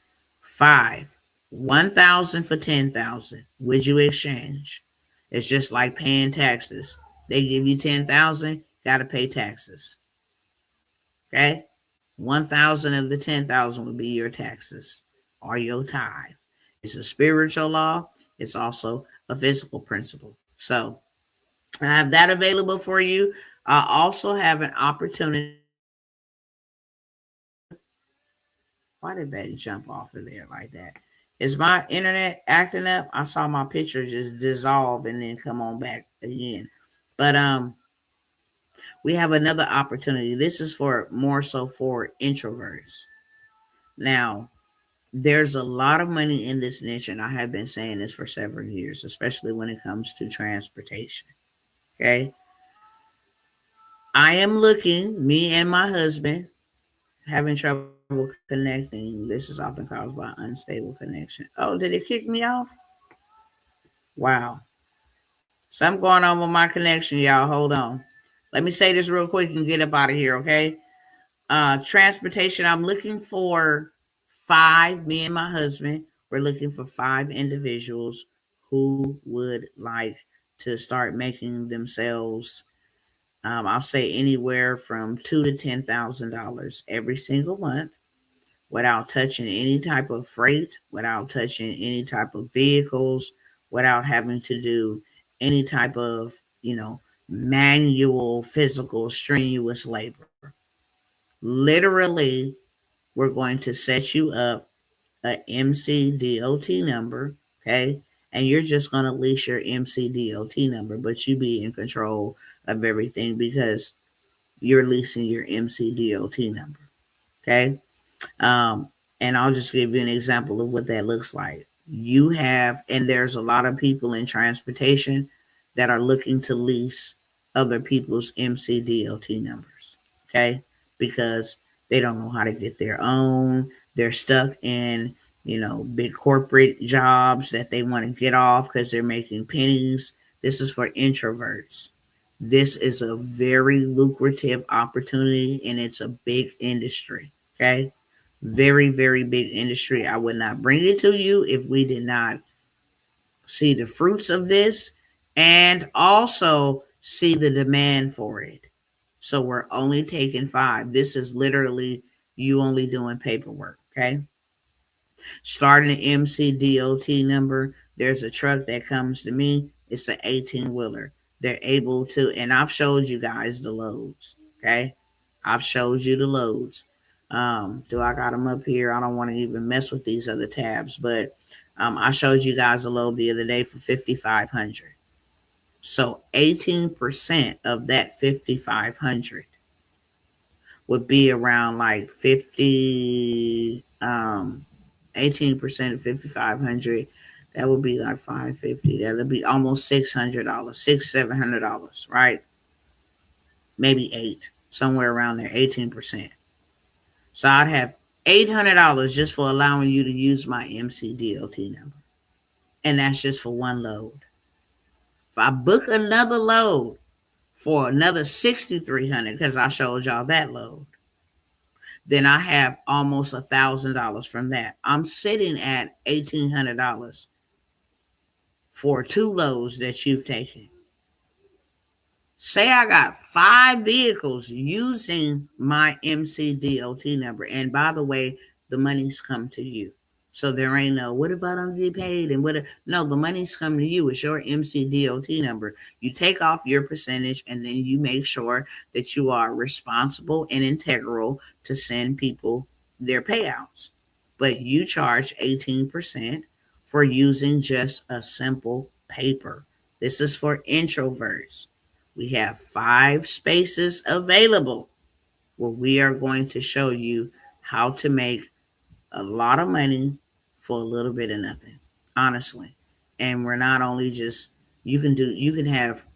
5. 1,000 for 10,000. Would you exchange? It's just like paying taxes. They give you 10,000, got to pay taxes. Okay. 1,000 of the 10,000 would be your taxes or your tithe. It's a spiritual law. It's also a physical principle. So I have that available for you. I also have an opportunity. Why did that jump off of there like that? Is my internet acting up? I saw my picture just dissolve and then come on back again. But we have another opportunity. This is for more so for introverts. Now, there's a lot of money in this niche, and I have been saying this for several years, especially when it comes to transportation. Okay. I am looking, me and my husband, having trouble connecting. This is often caused by unstable connection. Oh, did it kick me off? Wow. Something going on with my connection, y'all. Hold on. Let me say this real quick and get up out of here, okay? Transportation, I'm looking for 5, me and my husband. We're looking for 5 individuals who would like to start making themselves, I'll say anywhere from $2,000 to $10,000 every single month, without touching any type of freight, without touching any type of vehicles, without having to do any type of, manual, physical, strenuous labor. Literally, we're going to set you up a MCDOT number, okay? And you're just going to lease your MCDOT number, but you be in control of everything because you're leasing your MCDOT number, okay? Um, and I'll just give you an example of what that looks like. You have, and there's a lot of people in transportation that are looking to lease other people's MCDOT numbers, okay? Because they don't know how to get their own. They're stuck in, big corporate jobs that they want to get off because they're making pennies. This is for introverts. This is a very lucrative opportunity and it's a big industry, okay? Very, very big industry. I would not bring it to you if we did not see the fruits of this and also see the demand for it. So we're only taking 5. This is literally you only doing paperwork, okay? Starting the MCDOT number, there's a truck that comes to me. It's an 18-wheeler. They're able to, and I've showed you guys the loads, okay? I've showed you the loads. Do I got them up here? I don't want to even mess with these other tabs, but I showed you guys a load the other day for 5,500. So 18% of that 5,500 would be around like 18% of 5,500. That would be like 550. That would be almost $600, $700, right? maybe 8, somewhere around there, 18%. So I'd have $800 just for allowing you to use my MCDOT number. And that's just for one load. If I book another load for another 6,300, because I showed y'all that load, then I have almost $1,000 from that. I'm sitting at $1,800 for 2 loads that you've taken. Say I got 5 vehicles using my MCDOT number, and by the way, the money's come to you. So there ain't no, what if I don't get paid? And what if, no, the money's come to you. It's your MCDOT number. You take off your percentage, and then you make sure that you are responsible and integral to send people their payouts. But you charge 18% for using just a simple paper. This is for introverts. We have 5 spaces available where we are going to show you how to make a lot of money for a little bit of nothing, honestly. And we're not only just, you can have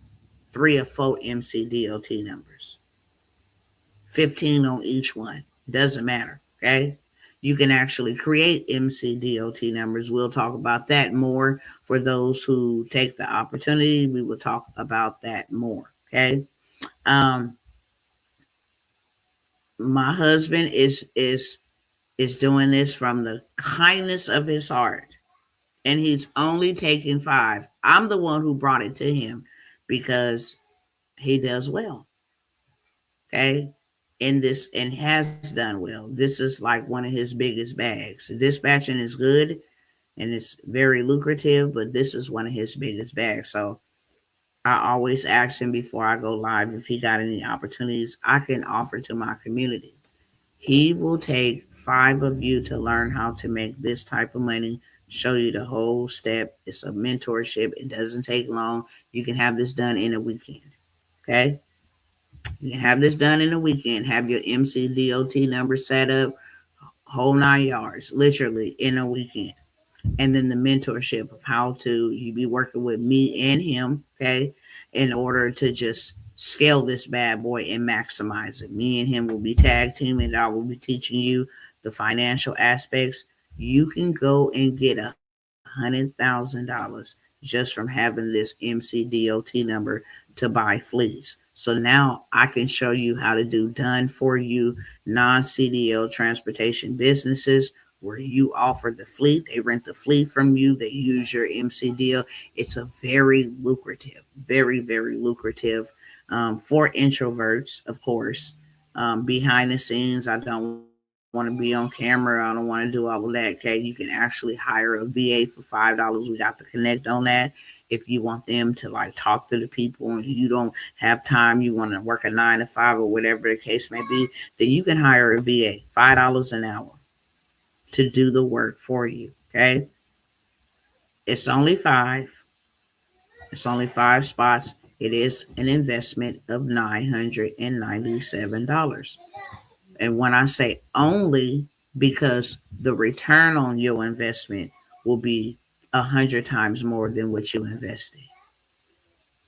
3 or 4 MCDOT numbers, 15 on each one. Doesn't matter, okay? You can actually create MCDOT numbers. We'll talk about that more for those who take the opportunity. We will talk about that more, okay? Um, my husband is doing this from the kindness of his heart, and he's only taking 5. I'm the one who brought it to him because he does well, okay, in this, and has done well. This is like one of his biggest bags. Dispatching is good and it's very lucrative, but this is one of his biggest bags. So I always ask him before I go live if he got any opportunities I can offer to my community. He will take 5 of you to learn how to make this type of money, show you the whole step. It's a mentorship. It doesn't take long. You can have this done in a weekend. Okay? You can have this done in a weekend. Have your MCDOT number set up, whole 9 yards, literally in a weekend. And then the mentorship of how to, you be working with me and him, okay, in order to just scale this bad boy and maximize it. Me and him will be tag teaming, and I will be teaching you the financial aspects. You can go and get $100,000 just from having this MCDOT number to buy fleets. So now I can show you how to do done for you non-CDL transportation businesses where you offer the fleet, they rent the fleet from you, they use your MCDL. It's a very lucrative, very, very lucrative for introverts, of course. Behind the scenes, I don't want to be on camera. I don't want to do all of that. Okay, you can actually hire a VA for $5. We got to connect on that. If you want them to like talk to the people and you don't have time, you want to work a 9 to 5 or whatever the case may be, then you can hire a VA, $5 an hour to do the work for you. Okay. It's only 5. It's only 5 spots. It is an investment of $997. And when I say only, because the return on your investment will be 100 times more than what you invested.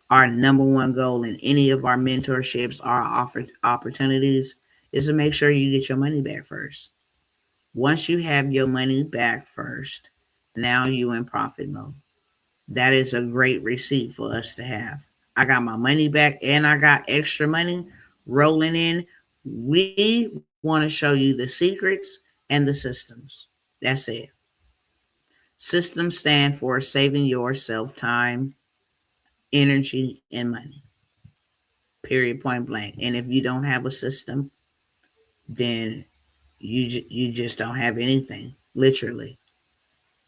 Our number one goal in any of our mentorships, our offered opportunities, is to make sure you get your money back first. Once you have your money back first, now you in profit mode. That is a great receipt for us to have. I got my money back and I got extra money rolling in. We want to show you the secrets and the systems. That's it. Systems stand for saving yourself time, energy, and money. Period, point blank. And if you don't have a system, then you just don't have anything, literally.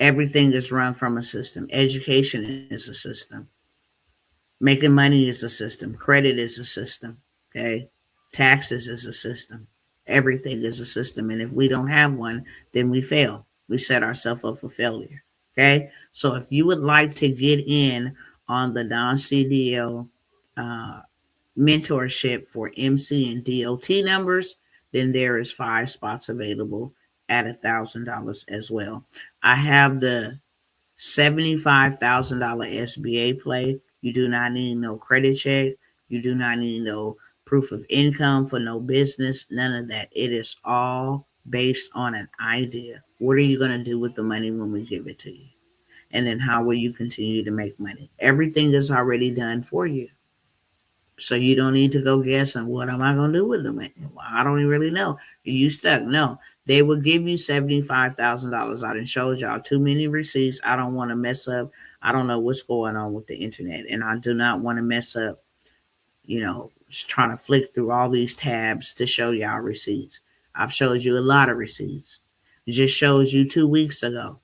Everything is run from a system. Education is a system. Making money is a system. Credit is a system. Okay. Taxes is a system. Everything is a system. And if we don't have one, then we fail. We set ourselves up for failure. Okay. So if you would like to get in on the non-CDL mentorship for MC and DOT numbers, then there is 5 spots available at $1,000 as well. I have the $75,000 SBA play. You do not need no credit check. You do not need no proof of income for no business, none of that. It is all based on an idea. What are you going to do with the money when we give it to you? And then how will you continue to make money? Everything is already done for you. So you don't need to go guessing, what am I going to do with the money? Well, I don't even really know. Are you stuck? No. They will give you $75,000. I done showed y'all too many receipts. I don't want to mess up. I don't know what's going on with the internet. And I do not want to mess up, just trying to flick through all these tabs to show y'all receipts. I've showed you a lot of receipts. It just showed you 2 weeks ago,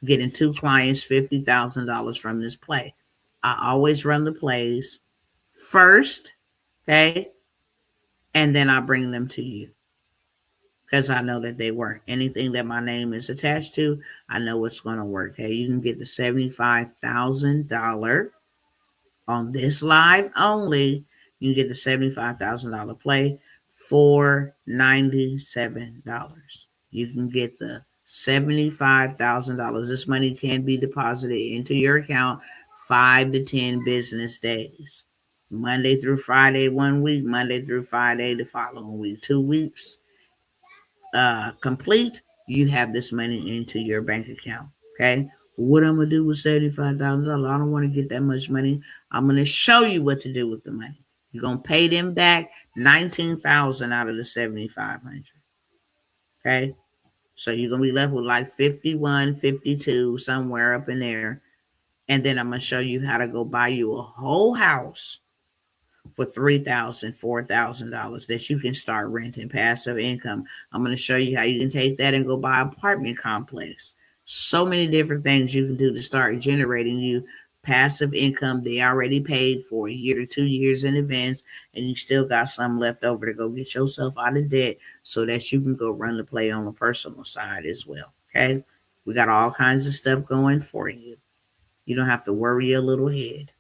getting 2 clients $50,000 from this play. I always run the plays first, okay? And then I bring them to you because I know that they work. Anything that my name is attached to, I know it's going to work. Okay, you can get the $75,000 on this live only. You can get the $75,000 play for $97. You can get the $75,000. This money can be deposited into your account 5 to 10 business days. Monday through Friday 1 week, Monday through Friday the following week. 2 weeks complete, you have this money into your bank account. Okay. What I'm gonna do with $75,000? I don't want to get that much money. I'm gonna show you what to do with the money. You're gonna pay them back $19,000 out of the $7,500. Okay. So you're gonna be left with like 51, 52, somewhere up in there. And then I'm gonna show you how to go buy you a whole house for $3,000, $4,000 that you can start renting, passive income. I'm going to show you how you can take that and go buy an apartment complex. So many different things you can do to start generating you passive income they already paid for a year to 2 years in advance, and you still got some left over to go get yourself out of debt so that you can go run the play on the personal side as well. Okay, we got all kinds of stuff going for you. You don't have to worry your little head.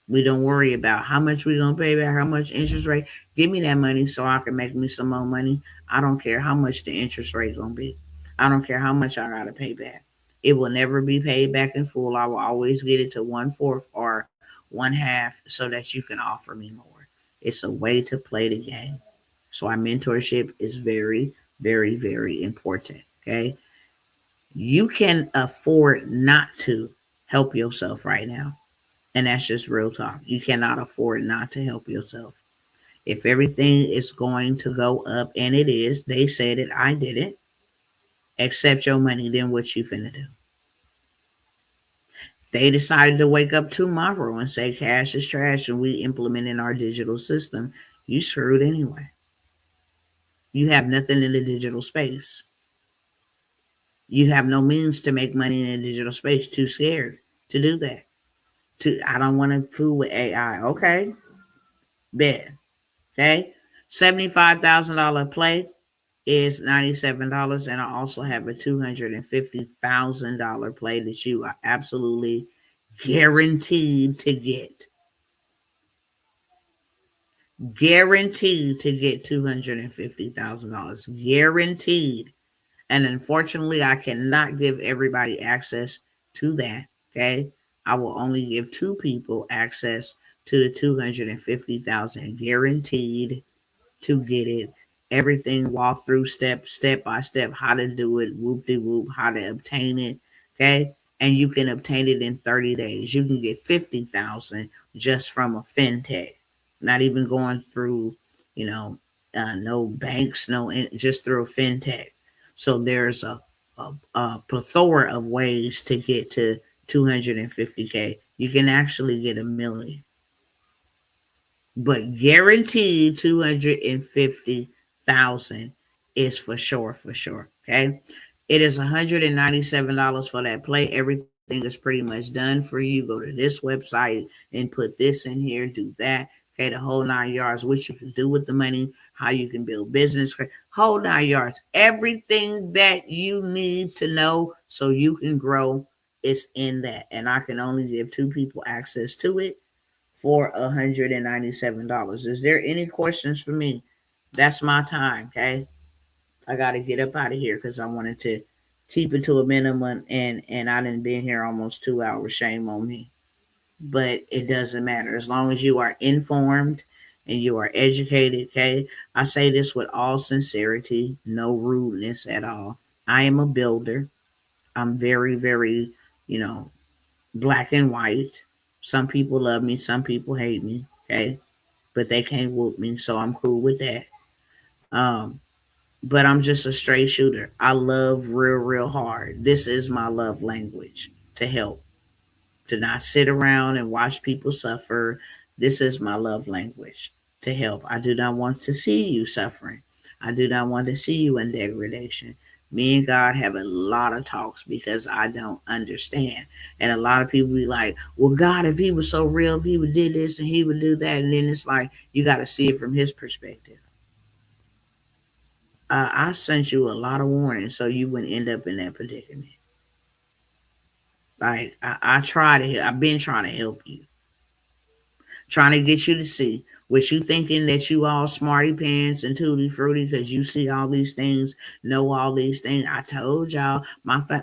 We don't worry about how much we're going to pay back, how much interest rate. Give me that money so I can make me some more money. I don't care how much the interest rate going to be. I don't care how much I got to pay back. It will never be paid back in full. I will always get it to 1/4 or 1/2 so that you can offer me more. It's a way to play the game. So our mentorship is very, very, very important. Okay. You can afford not to help yourself right now. And that's just real talk. You cannot afford not to help yourself. If everything is going to go up, and it is, they said it, I didn't, accept your money, then what you finna do? They decided to wake up tomorrow and say cash is trash and we implement in our digital system. You screwed anyway. You have nothing in the digital space. You have no means to make money in the digital space. Too scared to do that. I don't want to fool with AI. Okay, bet. Okay, $75,000 play is $97, and I also have a $250,000 play that you are absolutely guaranteed to get. Guaranteed to get $250,000. Guaranteed. And unfortunately, I cannot give everybody access to that. Okay, I will only give 2 people access to the $250,000 guaranteed to get it. Everything walk through step by step, how to do it, whoop de whoop, how to obtain it. Okay. And you can obtain it in 30 days. You can get 50,000 just from a fintech, not even going through, no banks, just through a fintech. So there's a plethora of ways to get to 250K. You can actually get $1 million. But guaranteed 250,000 is for sure. Okay. It is $197 for that play. Everything is pretty much done for you. Go to this website and put this in here, do that. Okay, the whole 9 yards, what you can do with the money, how you can build business, whole 9 yards. Everything that you need to know so you can grow is in that. And I can only give 2 people access to it for $197. Is there any questions for me? That's my time, okay? I got to get up out of here because I wanted to keep it to a minimum, and I didn't been here almost 2 hours. Shame on me. But it doesn't matter. As long as you are informed and you are educated, okay? I say this with all sincerity, no rudeness at all. I am a builder. I'm very, very, you know, black and white. Some people love me, some people hate me, okay? But they can't whoop me, so I'm cool with that. Um, but I'm just a straight shooter. I love real, real hard. This is my love language, to help, to not sit around and watch people suffer. This is my love language, to help. I do not want to see you suffering. I do not want to see you in degradation. Me and God have a lot of talks because I don't understand. And a lot of people be like, well, God, if he was so real, if he would do this and he would do that. And then it's like, you got to see it from his perspective. I sent you a lot of warnings so you wouldn't end up in that predicament. Like, I've been trying to help you, trying to get you to see what you thinking that you all smarty pants and tutti fruity because you see all these things, know all these things. I told y'all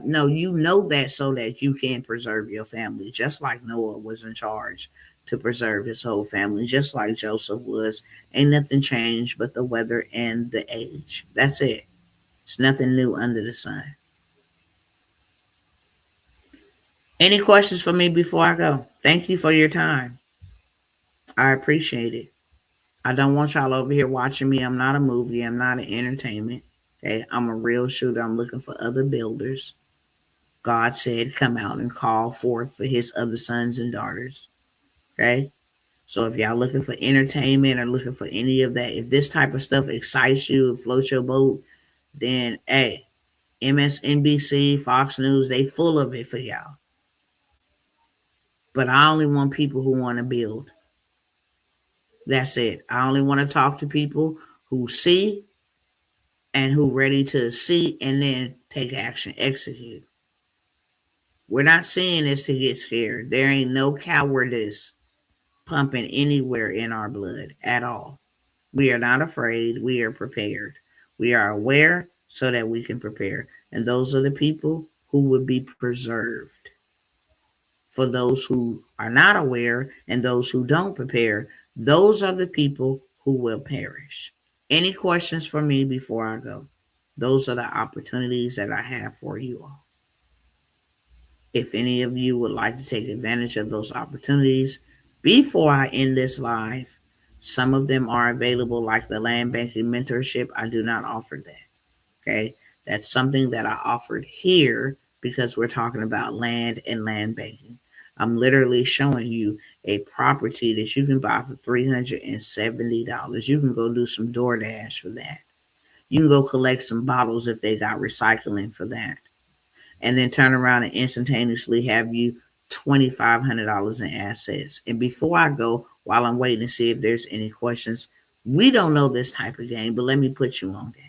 no, you know that so that you can preserve your family, just like Noah was in charge to preserve his whole family, just like Joseph was. Ain't nothing changed but the weather and the age. That's it. It's nothing new under the sun. Any questions for me before I go? Thank you for your time. I appreciate it. I don't want y'all over here watching me. I'm not a movie. I'm not an entertainment. Okay. I'm a real shooter. I'm looking for other builders. God said, come out and call forth for his other sons and daughters. Okay. So if y'all looking for entertainment or looking for any of that, if this type of stuff excites you, floats your boat, then hey, MSNBC, Fox News, they full of it for y'all. But I only want people who want to build. That's it. I only want to talk to people who see and who ready to see and then take action, execute. We're not seeing this to get scared. There ain't no cowardice pumping anywhere in our blood at all. We are not afraid. We are prepared. We are aware so that we can prepare. And those are the people who would be preserved. For those who are not aware and those who don't prepare, those are the people who will perish. Any questions for me before I go? Those are the opportunities that I have for you all. If any of you would like to take advantage of those opportunities before I end this live, some of them are available, like the land banking mentorship. I do not offer that. Okay. That's something that I offered here because we're talking about land and land banking. I'm literally showing you a property that you can buy for $370. You can go do some DoorDash for that. You can go collect some bottles if they got recycling for that. And then turn around and instantaneously have you $2,500 in assets. And before I go, while I'm waiting to see if there's any questions, we don't know this type of game, but let me put you on game.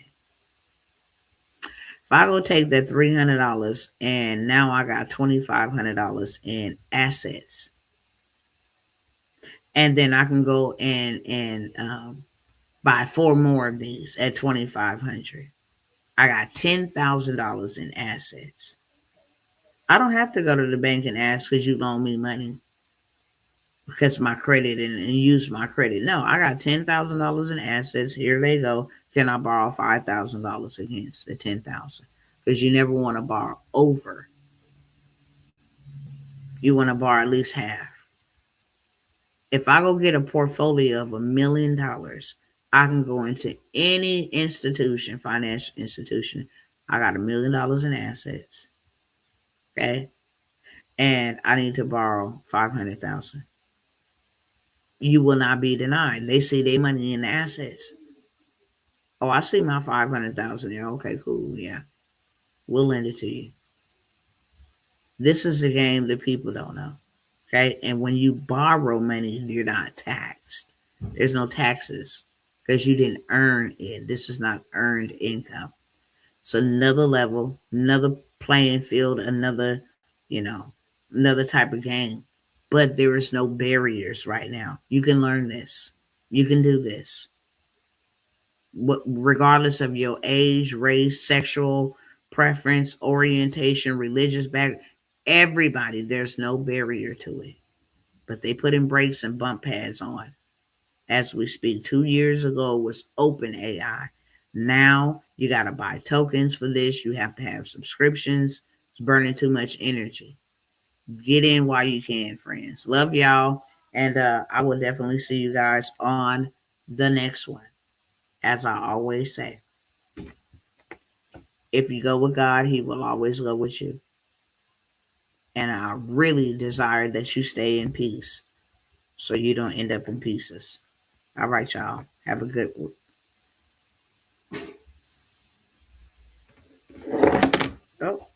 If I go take that $300 and now I got $2,500 in assets, and then I can go and buy 4 more of these at $2,500. I got $10,000 in assets. I don't have to go to the bank and ask because you loan me money because my credit and use my credit. No, I got $10,000 in assets. Here they go. Can I borrow $5,000 against the 10,000? Because you never want to borrow over. You want to borrow at least half. If I go get a portfolio of $1 million, I can go into any institution, financial institution. I got $1 million in assets. Okay. And I need to borrow 500,000. You will not be denied. They see their money in the assets. Oh, I see my 500,000 there. Okay, cool. Yeah. We'll lend it to you. This is the game that people don't know. Okay. And when you borrow money, you're not taxed. There's no taxes because you didn't earn it. This is not earned income. It's another level, another playing field, another type of game. But there is no barriers right now. You can learn this. You can do this. Regardless of your age, race, sexual preference, orientation, religious background, everybody, there's no barrier to it. But they put in brakes and bump pads on. as we speak. 2 years ago was open AI. Now you got to buy tokens for this. You have to have subscriptions. It's burning too much energy. Get in while you can, friends. Love y'all. And I will definitely see you guys on the next one. As I always say, if you go with God, He will always go with you. And I really desire that you stay in peace so you don't end up in pieces. All right, y'all. Have a good one. Oh.